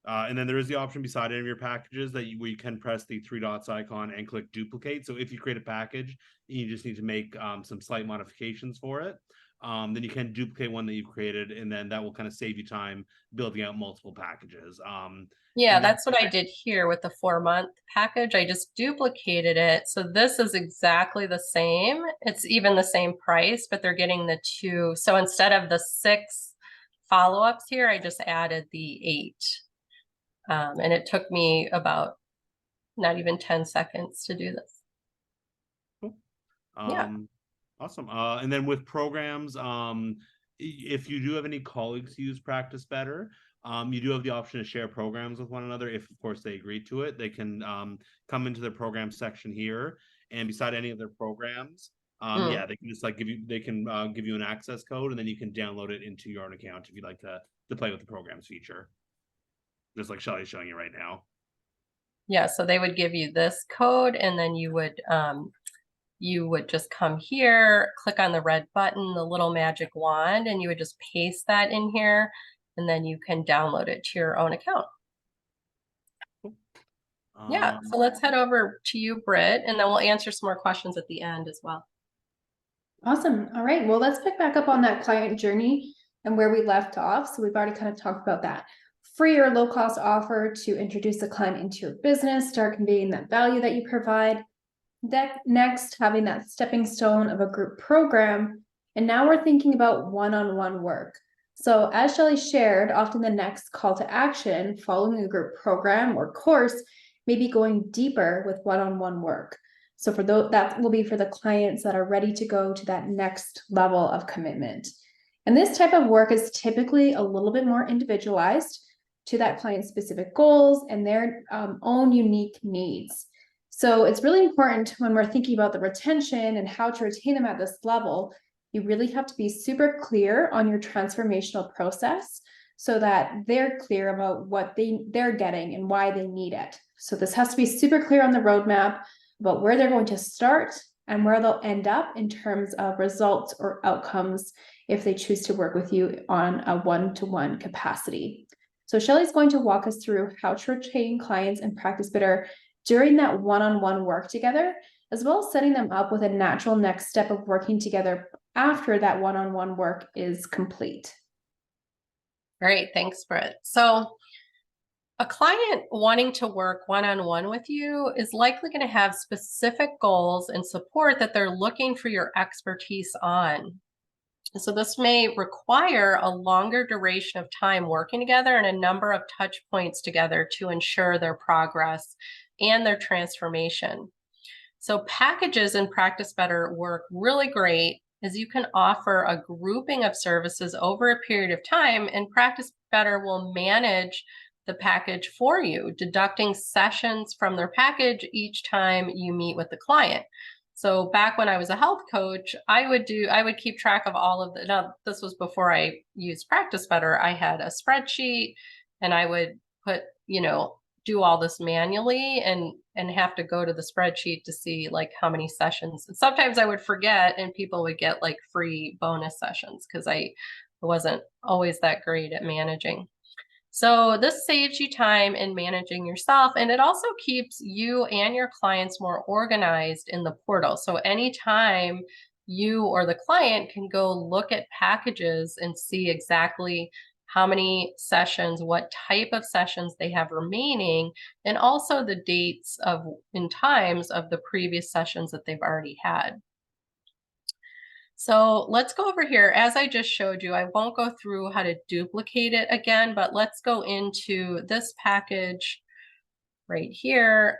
Speaker 3: And then there is the option beside any of your packages that where you can press the 3 dots icon and click duplicate. So if you create a package and you just need to make some slight modifications for it, then you can duplicate one that you've created, and then that will kind of save you time building out multiple packages.
Speaker 1: Yeah, that's what I did here with the 4-month package. I just duplicated it. So this is exactly the same. It's even the same price, but they're getting the 2. So instead of the 6 follow-ups here, I just added the 8. And it took me about not even 10 seconds to do this.
Speaker 3: Cool.
Speaker 1: Yeah.
Speaker 3: Awesome. And then with programs, if you do have any colleagues who use Practice Better, you do have the option to share programs with one another. If, of course, they agree to it, they can come into their program section here, and beside any of their programs, yeah, they can just like give you an access code, and then you can download it into your own account if you'd like to play with the programs feature. Just like Shelley's showing you right now.
Speaker 1: Yeah, so they would give you this code, and then you would just come here, click on the red button, the little magic wand, and you would just paste that in here, and then you can download it to your own account.
Speaker 3: Cool.
Speaker 1: Yeah, so let's head over to you, Britt, and then we'll answer some more questions at the end as well.
Speaker 2: Awesome. All right, well, let's pick back up on that client journey and where we left off. So we've already kind of talked about that free or low cost offer to introduce the client into your business, start conveying that value that you provide. Next, having that stepping stone of a group program. And now we're thinking about one-on-one work. So as Shelley shared, often the next call to action following a group program or course may be going deeper with one-on-one work. So for those, that will be for the clients that are ready to go to that next level of commitment. And this type of work is typically a little bit more individualized to that client's specific goals and their own unique needs. So it's really important when we're thinking about the retention and how to retain them at this level, you really have to be super clear on your transformational process so that they're clear about what they're getting and why they need it. So this has to be super clear on the roadmap about where they're going to start and where they'll end up in terms of results or outcomes if they choose to work with you on a one-to-one capacity. So Shelley's going to walk us through how to retain clients and practice better during that one-on-one work together, as well as setting them up with a natural next step of working together after that one-on-one work is complete.
Speaker 1: Great, thanks, Britt. So a client wanting to work one-on-one with you is likely going to have specific goals and support that they're looking for your expertise on. So this may require a longer duration of time working together and a number of touch points together to ensure their progress and their transformation. So packages in Practice Better work really great as you can offer a grouping of services over a period of time, and Practice Better will manage the package for you, deducting sessions from their package each time you meet with the client. So back when I was a health coach, I would keep track of all of the, now this was before I used Practice Better. I had a spreadsheet and I would put, do all this manually and have to go to the spreadsheet to see like how many sessions. And sometimes I would forget and people would get like free bonus sessions because I wasn't always that great at managing. So this saves you time in managing yourself, and it also keeps you and your clients more organized in the portal. So anytime you or the client can go look at packages and see exactly how many sessions, what type of sessions they have remaining, and also the dates and times of the previous sessions that they've already had. So let's go over here. As I just showed you, I won't go through how to duplicate it again, but let's go into this package right here.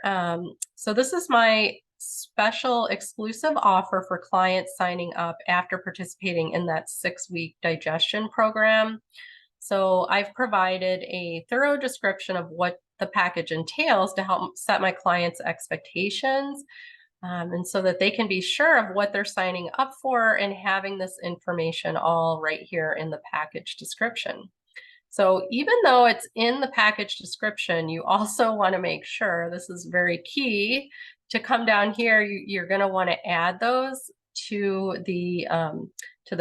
Speaker 1: So this is my special exclusive offer for clients signing up after participating in that 6-week digestion program. So I've provided a thorough description of what the package entails to help set my clients' expectations. And so that they can be sure of what they're signing up for and having this information all right here in the package description. So even though it's in the package description, you also want to make sure, this is very key, to come down here, you're going to want to add those to the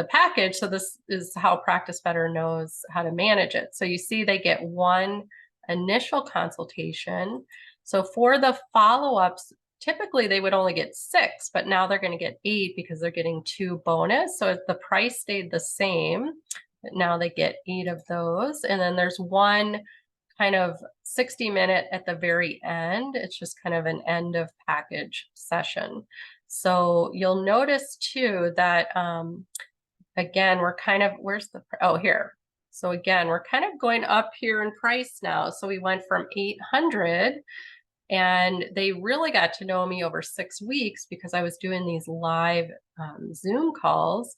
Speaker 1: package. So this is how Practice Better knows how to manage it. So you see they get 1 initial consultation. So for the follow-ups, typically they would only get 6, but now they're going to get 8 because they're getting 2 bonus. So if the price stayed the same, but now they get 8 of those. And then there's 1 kind of 60-minute at the very end. It's just kind of an end of package session. So you'll notice too that, again, we're kind of, here. So again, we're kind of going up here in price now. So we went from 800. And they really got to know me over 6 weeks because I was doing these live Zoom calls.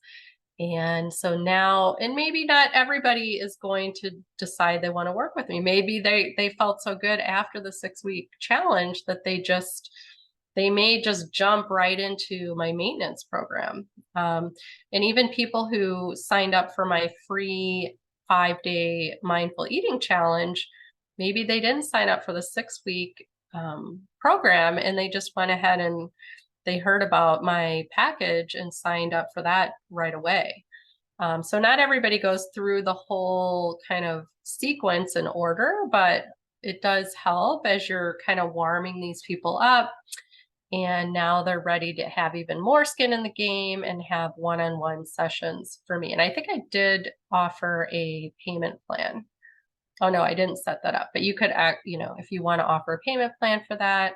Speaker 1: And so now, and maybe not everybody is going to decide they want to work with me. Maybe they felt so good after the 6-week challenge that they may just jump right into my maintenance program. And even people who signed up for my free 5-day mindful eating challenge, maybe they didn't sign up for the 6-week program and they just went ahead and they heard about my package and signed up for that right away. So not everybody goes through the whole kind of sequence and order, but it does help as you're kind of warming these people up. And now they're ready to have even more skin in the game and have one-on-one sessions for me. And I think I did offer a payment plan. Oh, no, I didn't set that up, but you could if you want to offer a payment plan for that.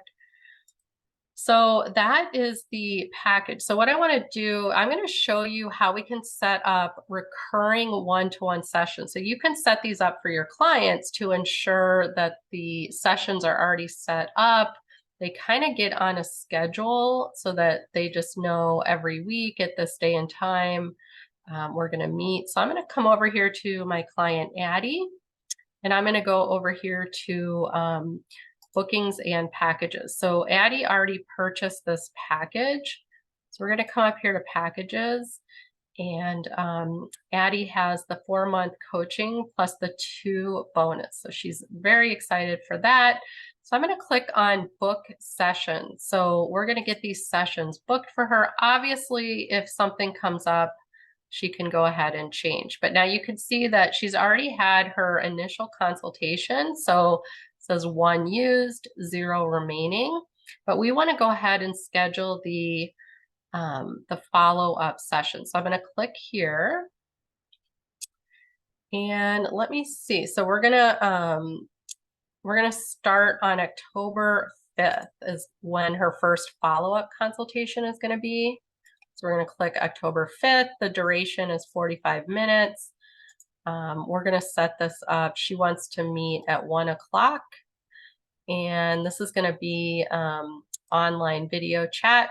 Speaker 1: So that is the package. So what I want to do, I'm going to show you how we can set up recurring one-to-one sessions. So you can set these up for your clients to ensure that the sessions are already set up. They kind of get on a schedule so that they just know every week at this day and time we're going to meet. So I'm going to come over here to my client, Addie. And I'm going to go over here to bookings and packages. So Addie already purchased this package. So we're going to come up here to packages. And Addie has the 4-month coaching plus the 2 bonus. So she's very excited for that. So I'm going to click on book sessions. So we're going to get these sessions booked for her. Obviously, if something comes up, she can go ahead and change. But now you can see that she's already had her initial consultation. So it says 1 used, 0 remaining. But we want to go ahead and schedule the follow-up session. So I'm going to click here. And let me see. So we're gonna start on October 5th is when her first follow-up consultation is going to be. So we're going to click October 5th. The duration is 45 minutes. We're going to set this up. She wants to meet at 1 o'clock. And this is going to be online video chat.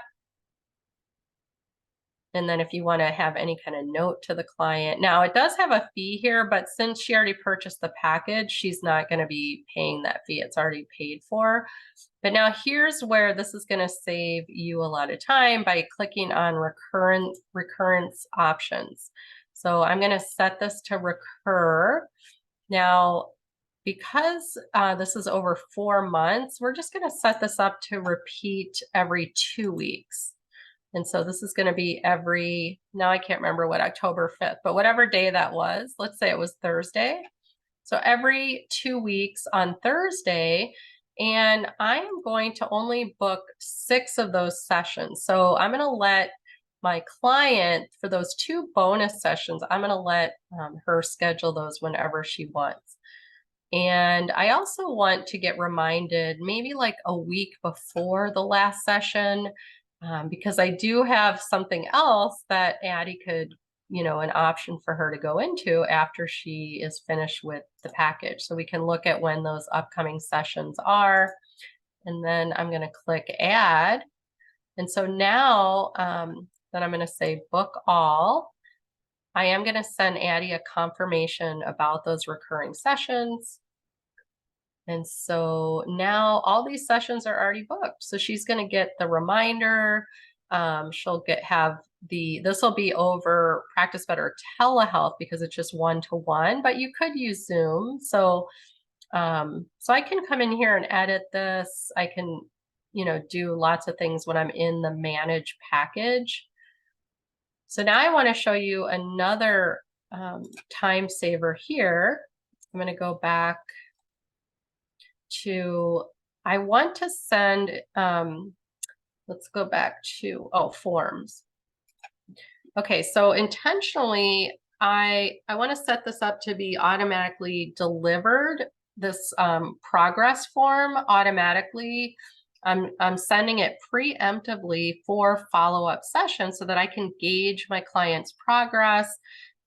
Speaker 1: And then if you want to have any kind of note to the client. Now it does have a fee here, but since she already purchased the package, she's not going to be paying that fee. It's already paid for. But now here's where this is going to save you a lot of time by clicking on recurrence options. So I'm going to set this to recur. Now, because this is over 4 months, we're just going to set this up to repeat every 2 weeks. And so this is going to be every, now I can't remember what October 5th, but whatever day that was, let's say it was Thursday. So every 2 weeks on Thursday, and I am going to only book 6 of those sessions. So I'm going to let my client, for those 2 bonus sessions, I'm going to let her schedule those whenever she wants. And I also want to get reminded maybe like a week before the last session, because I do have something else that Addie could, an option for her to go into after she is finished with the package. So we can look at when those upcoming sessions are. And then I'm going to click add. And so now then I'm going to say book all. I am going to send Addie a confirmation about those recurring sessions. And so now all these sessions are already booked. So she's going to get the reminder. She'll this will be over Practice Better telehealth because it's just 1-to-1, but you could use Zoom. So I can come in here and edit this. I can, do lots of things when I'm in the manage package. So now I want to show you another time saver here. I'm going to go back to, I want to send, let's go back to, forms. Okay, so intentionally, I want to set this up to be automatically delivered, this progress form automatically. I'm sending it preemptively for follow-up sessions so that I can gauge my client's progress.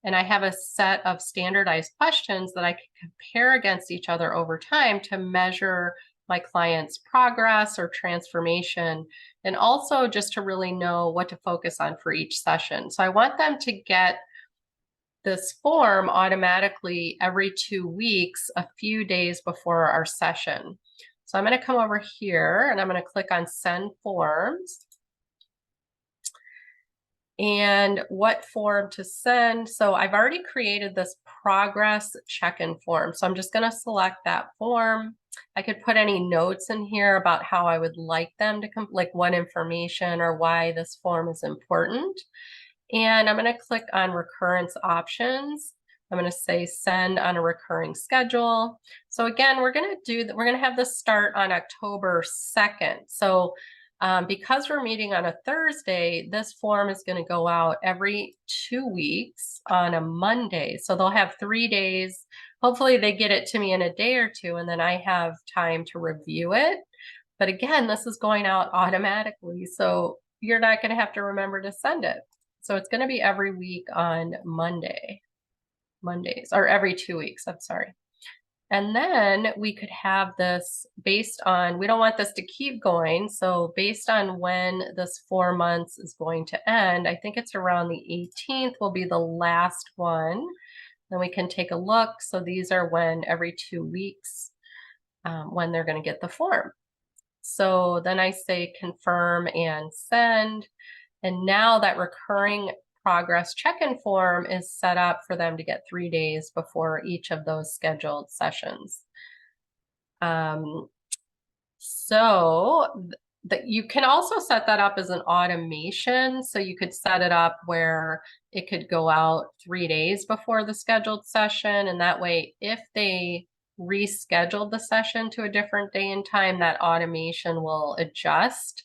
Speaker 1: And I have a set of standardized questions that I can compare against each other over time to measure my client's progress or transformation, and also just to really know what to focus on for each session. So I want them to get this form automatically every 2 weeks, a few days before our session. So I'm going to come over here and I'm going to click on send forms. And what form to send. So I've already created this progress check-in form. So I'm just going to select that form. I could put any notes in here about how I would like them to like what information or why this form is important. And I'm going to click on recurrence options. I'm going to say send on a recurring schedule. So again, we're going to have this start on October 2nd. So because we're meeting on a Thursday, this form is going to go out every 2 weeks on a Monday. So they'll have 3 days. Hopefully they get it to me in a day or 2, and then I have time to review it. But again, this is going out automatically, so you're not going to have to remember to send it. So it's going to be every week on Mondays, or every 2 weeks, I'm sorry. And then we could have this based on, we don't want this to keep going. So based on when this 4 months is going to end, I think it's around the 18th will be the last one. Then we can take a look. So these are when every 2 weeks, when they're going to get the form. So then I say confirm and send. And now that recurring progress check-in form is set up for them to get 3 days before each of those scheduled sessions. So that you can also set that up as an automation. So you could set it up where it could go out 3 days before the scheduled session. And that way, if they rescheduled the session to a different day and time, that automation will adjust.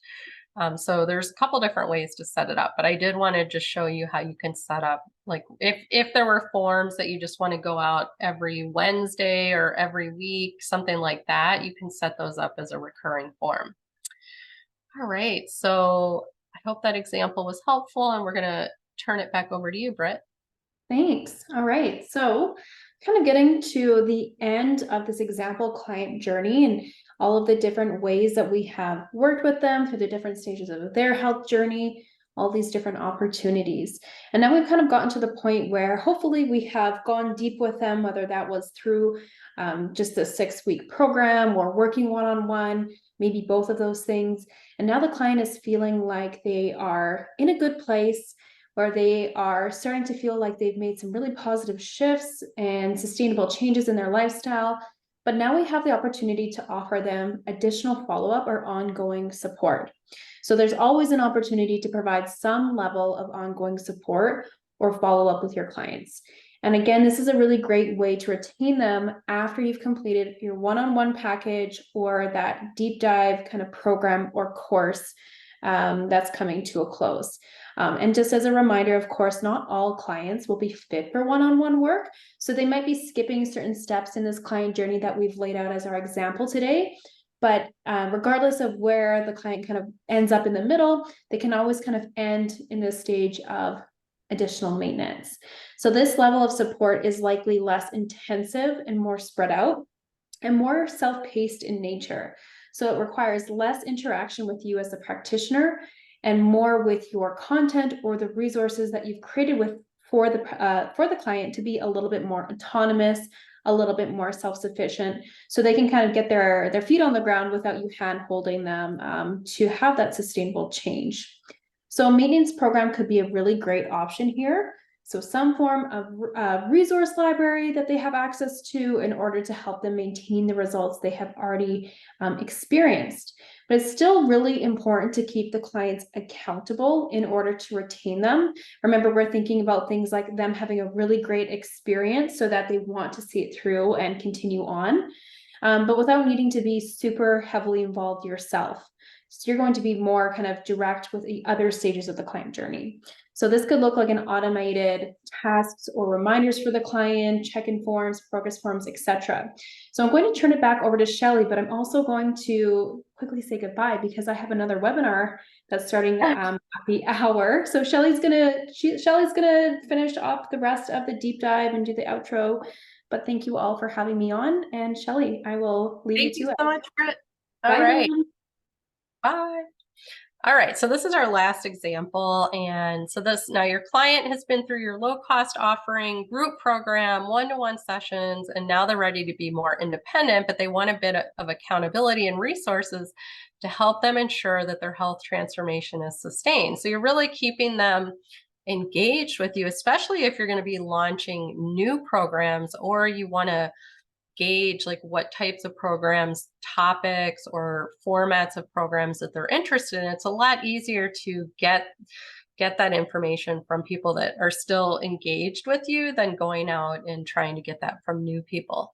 Speaker 1: So there's a couple different ways to set it up, but I did want to just show you how you can set up, like if there were forms that you just want to go out every Wednesday or every week, something like that, you can set those up as a recurring form. All right, so I hope that example was helpful, and we're going to turn it back over to you, Britt.
Speaker 2: Thanks. All right, so kind of getting to the end of this example client journey and all of the different ways that we have worked with them through the different stages of their health journey, all these different opportunities. And now we've kind of gotten to the point where hopefully we have gone deep with them, whether that was through just a 6-week program or working one-on-one, maybe both of those things. And now the client is feeling like they are in a good place, where they are starting to feel like they've made some really positive shifts and sustainable changes in their lifestyle. But now we have the opportunity to offer them additional follow-up or ongoing support. So there's always an opportunity to provide some level of ongoing support or follow-up with your clients. And again, this is a really great way to retain them after you've completed your one-on-one package or that deep dive kind of program or course that's coming to a close. And just as a reminder, of course, not all clients will be fit for one-on-one work. So they might be skipping certain steps in this client journey that we've laid out as our example today. But regardless of where the client kind of ends up in the middle, they can always kind of end in this stage of additional maintenance. So this level of support is likely less intensive and more spread out and more self-paced in nature. So it requires less interaction with you as a practitioner and more with your content or the resources that you've created for the client to be a little bit more autonomous, a little bit more self-sufficient, so they can kind of get their feet on the ground without you hand holding them to have that sustainable change. So a maintenance program could be a really great option here. So some form of resource library that they have access to in order to help them maintain the results they have already experienced. But it's still really important to keep the clients accountable in order to retain them. Remember, we're thinking about things like them having a really great experience so that they want to see it through and continue on, but without needing to be super heavily involved yourself. So you're going to be more kind of direct with the other stages of the client journey. So this could look like an automated tasks or reminders for the client, check-in forms, progress forms, etc. So I'm going to turn it back over to Shelley, but I'm also going to quickly say goodbye because I have another webinar that's starting at the hour. So Shelley's gonna finish up the rest of the deep dive and do the outro. But thank you all for having me on. And Shelley, I will leave you to it.
Speaker 1: Thank you so much, Britt. All
Speaker 2: Bye,
Speaker 1: right.
Speaker 2: everyone.
Speaker 1: Bye. All right, so this is our last example. And so now your client has been through your low cost offering, group program, one-to-one sessions, and now they're ready to be more independent, but they want a bit of accountability and resources to help them ensure that their health transformation is sustained. So you're really keeping them engaged with you, especially if you're going to be launching new programs or you want to gauge like what types of programs, topics, or formats of programs that they're interested in. It's a lot easier to get that information from people that are still engaged with you than going out and trying to get that from new people.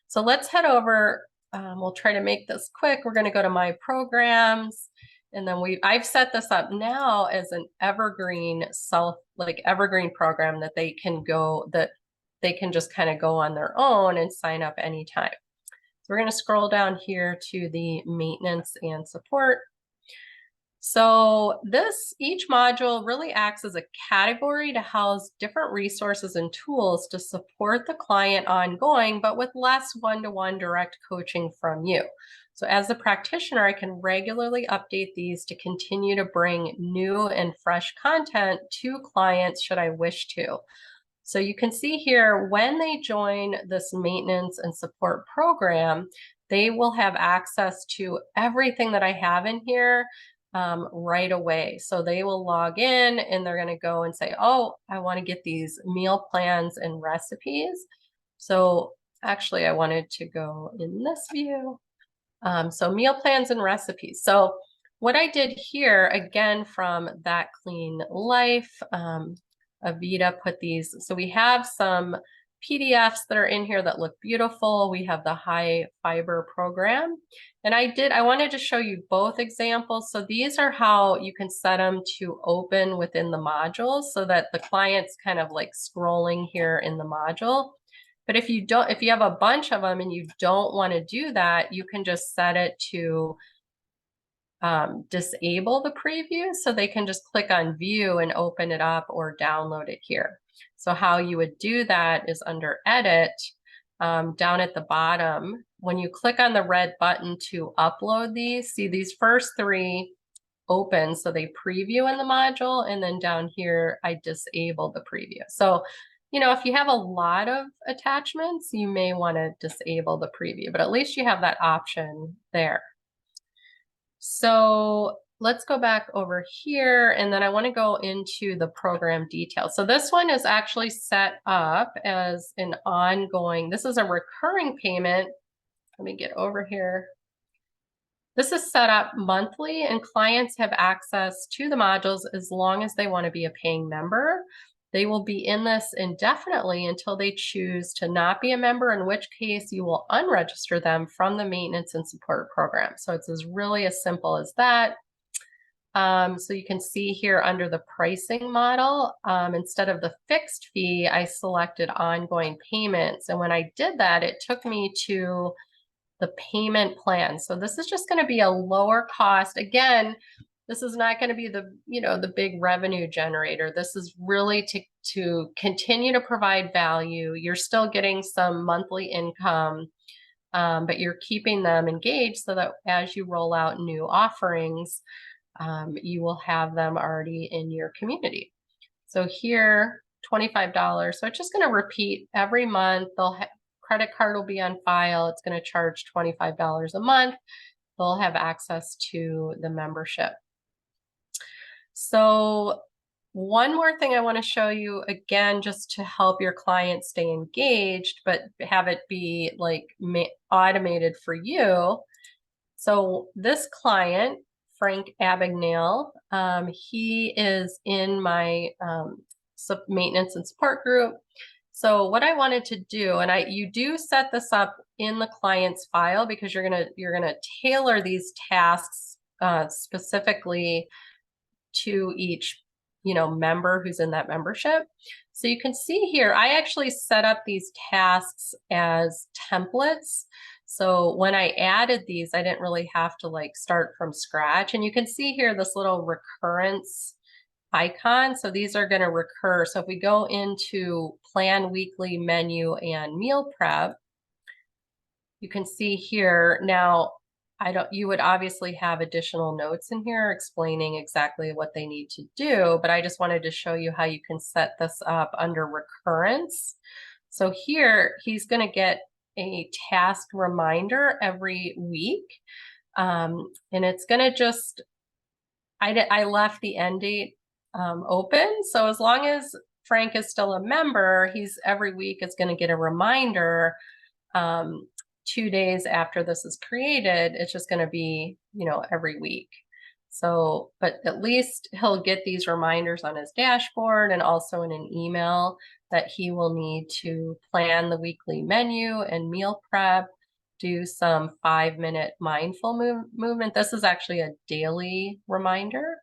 Speaker 1: So let's head over. We'll try to make this quick. We're going to go to my programs. And then I've set this up now as an evergreen evergreen program that they can just kind of go on their own and sign up anytime. So we're going to scroll down here to the maintenance and support. So each module really acts as a category to house different resources and tools to support the client ongoing, but with less one-to-one direct coaching from you. So as a practitioner, I can regularly update these to continue to bring new and fresh content to clients should I wish to. So you can see here, when they join this maintenance and support program, they will have access to everything that I have in here. right away. So they will log in and they're going to go and say, oh, I want to get these meal plans and recipes. So actually, I wanted to go in this view. So meal plans and recipes. So what I did here, again, from That Clean Life, Avita put these. So we have some PDFs that are in here that look beautiful. We have the high fiber program. And I wanted to show you both examples. So these are how you can set them to open within the modules so that the client's kind of like scrolling here in the module. But if you have a bunch of them and you don't want to do that, you can just set it to disable the preview, so they can just click on view and open it up or download it here. So how you would do that is under edit, down at the bottom, when you click on the red button to upload these, see these first three open, so they preview in the module, and then down here I disable the preview. So if you have a lot of attachments, you may want to disable the preview, but at least you have that option there. So let's go back over here, and then I want to go into the program details. So this one is actually set up as an ongoing, this is a recurring payment. Let me get over here. This is set up monthly, and clients have access to the modules as long as they want to be a paying member. They will be in this indefinitely until they choose to not be a member, in which case you will unregister them from the maintenance and support program. So it's really as simple as that. So you can see here under the pricing model, instead of the fixed fee, I selected ongoing payments. And when I did that, it took me to the payment plan. So this is just going to be a lower cost. Again, this is not going to be the big revenue generator. This is really to continue to provide value. You're still getting some monthly income, but you're keeping them engaged so that as you roll out new offerings, you will have them already in your community. So here, $25. So it's just going to repeat every month. Credit card will be on file. It's going to charge $25 a month. They'll have access to the membership. So one more thing I want to show you, again, just to help your client stay engaged, but have it be like automated for you. So this client, Frank Abagnale, he is in my maintenance and support group. So what I wanted to do, and you do set this up in the client's file because you're gonna tailor these tasks specifically to each member who's in that membership. So you can see here, I actually set up these tasks as templates. So when I added these, I didn't really have to start from scratch. And you can see here this little recurrence icon. So these are going to recur. So if we go into plan, weekly, menu, and meal prep, you can see here now, you would obviously have additional notes in here explaining exactly what they need to do, but I just wanted to show you how you can set this up under recurrence. So here he's going to get a task reminder every week. And it's going to just, I left the end date open. So as long as Frank is still a member, every week is going to get a reminder 2 days after this is created. It's just going to be, every week. So, but at least he'll get these reminders on his dashboard and also in an email that he will need to plan the weekly menu and meal prep, do some 5-minute mindful movement. This is actually a daily reminder,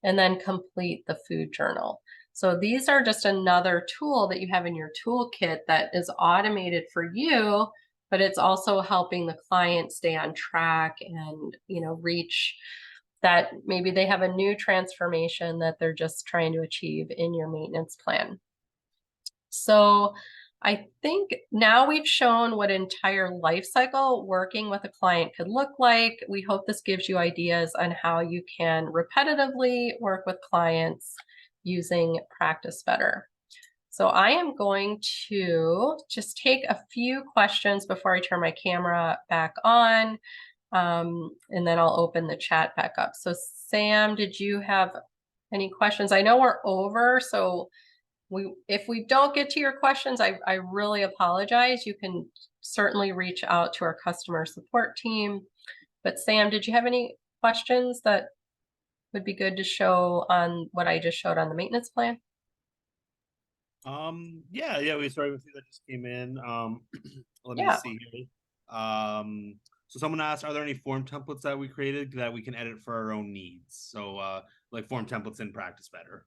Speaker 1: and then complete the food journal. So these are just another tool that you have in your toolkit that is automated for you, but it's also helping the client stay on track and, reach that maybe they have a new transformation that they're just trying to achieve in your maintenance plan. So I think now we've shown what entire life cycle working with a client could look like. We hope this gives you ideas on how you can repetitively work with clients using Practice Better. So I am going to just take a few questions before I turn my camera back on. And then I'll open the chat back up. So Sam, did you have any questions? I know we're over, so if we don't get to your questions, I really apologize. You can certainly reach out to our customer support team. But Sam, did you have any questions that would be good to show on what I just showed on the maintenance plan?
Speaker 3: Yeah, we started with you that just came in. Let me
Speaker 1: Yeah.
Speaker 3: see here. So someone asked, are there any form templates that we created that we can edit for our own needs? So like form templates in Practice Better.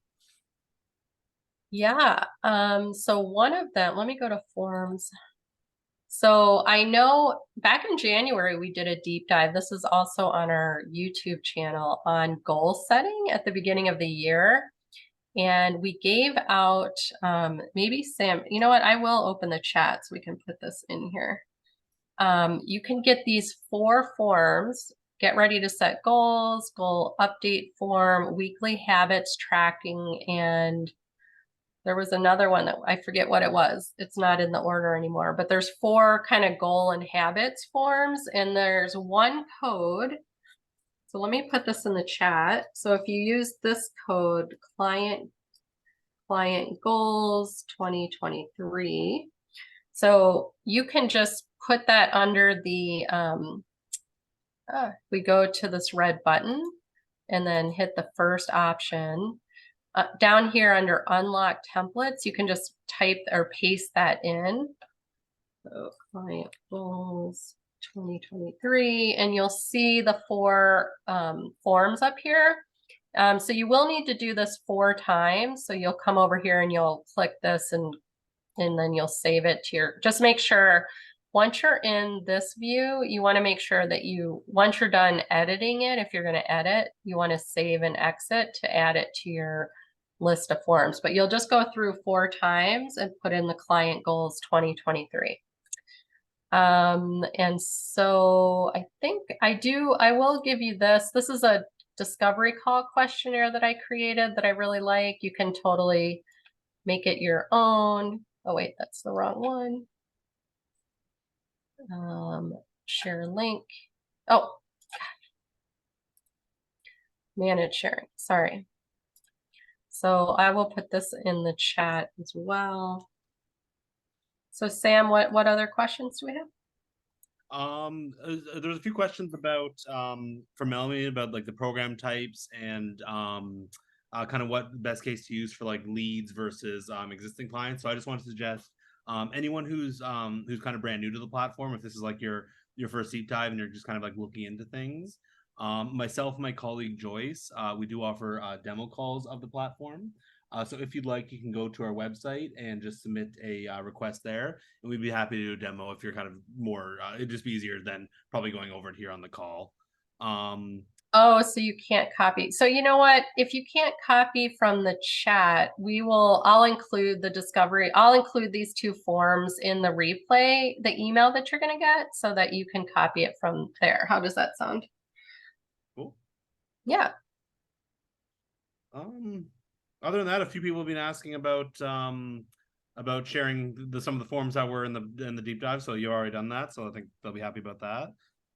Speaker 1: Yeah. So one of them, let me go to forms. So I know back in January, we did a deep dive. This is also on our YouTube channel on goal setting at the beginning of the year. And we gave out, maybe Sam, you know what? I will open the chat so we can put this in here. You can get these 4 forms. Get ready to set goals, goal update form, weekly habits tracking, and there was another one that I forget what it was. It's not in the order anymore, but there's 4 kind of goal and habits forms, and there's one code. So let me put this in the chat. So if you use this code, client goals 2023, so you can just put that under the, we go to this red button and then hit the first option. Down here under unlock templates, you can just type or paste that in. So client goals 2023, and you'll see the 4 forms up here. So you will need to do this 4 times. So you'll come over here and you'll click this and then you'll save it to your, just make sure once you're in this view, you want to make sure that once you're done editing it, if you're going to edit, you want to save and exit to add it to your list of forms. But you'll just go through 4 times and put in the client goals 2023. And so I think I will give you this. This is a discovery call questionnaire that I created that I really like. You can totally make it your own. Oh wait, that's the wrong one. Share link. Oh, manage sharing, sorry. So I will put this in the chat as well. So Sam, what other questions do we have?
Speaker 3: There's a few questions about from Melanie about like the program types and kind of what best case to use for like leads versus existing clients. So I just want to suggest anyone who's kind of brand new to the platform, if this is like your first deep dive and you're just kind of like looking into things. Myself and my colleague Joyce, we do offer demo calls of the platform. So if you'd like, you can go to our website and just submit a request there, and we'd be happy to do a demo if you're kind of more, it'd just be easier than probably going over it here on the call.
Speaker 1: Oh, so you can't copy. So you know what? If you can't copy from the chat, I'll include the discovery. I'll include these 2 forms in the replay, the email that you're going to get, so that you can copy it from there. How does that sound?
Speaker 3: Cool.
Speaker 1: Yeah.
Speaker 3: Other than that, a few people have been asking about sharing some of the forms that were in the deep dive. So you've already done that, so I think they'll be happy about that.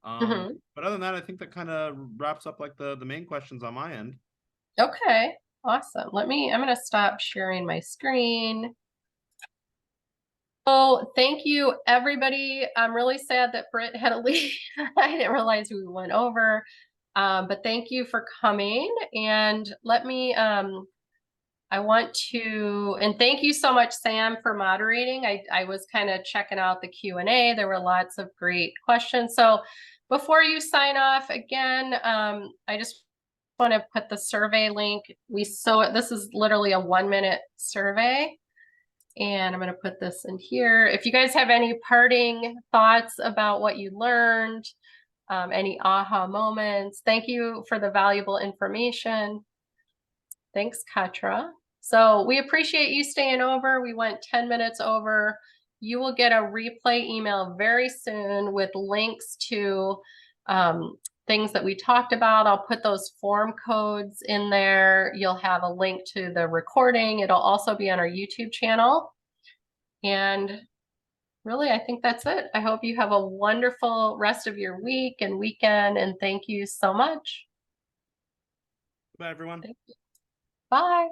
Speaker 3: But other than that, I think that kind of wraps up like the main questions on my end.
Speaker 1: Okay, awesome. I'm going to stop sharing my screen. Oh, thank you, everybody. I'm really sad that Britt had to leave. I didn't realize we went over. But thank you for coming. And and thank you so much, Sam, for moderating. I was kind of checking out the Q&A. There were lots of great questions. So before you sign off again, I just want to put the survey link. This is literally a 1-minute survey. And I'm going to put this in here. If you guys have any parting thoughts about what you learned, any aha moments, thank you for the valuable information. Thanks, Katra. So we appreciate you staying over. We went 10 minutes over. You will get a replay email very soon with links to things that we talked about. I'll put those form codes in there. You'll have a link to the recording. It'll also be on our YouTube channel. And really, I think that's it. I hope you have a wonderful rest of your week and weekend, and thank you so much.
Speaker 3: Bye, everyone.
Speaker 1: Bye.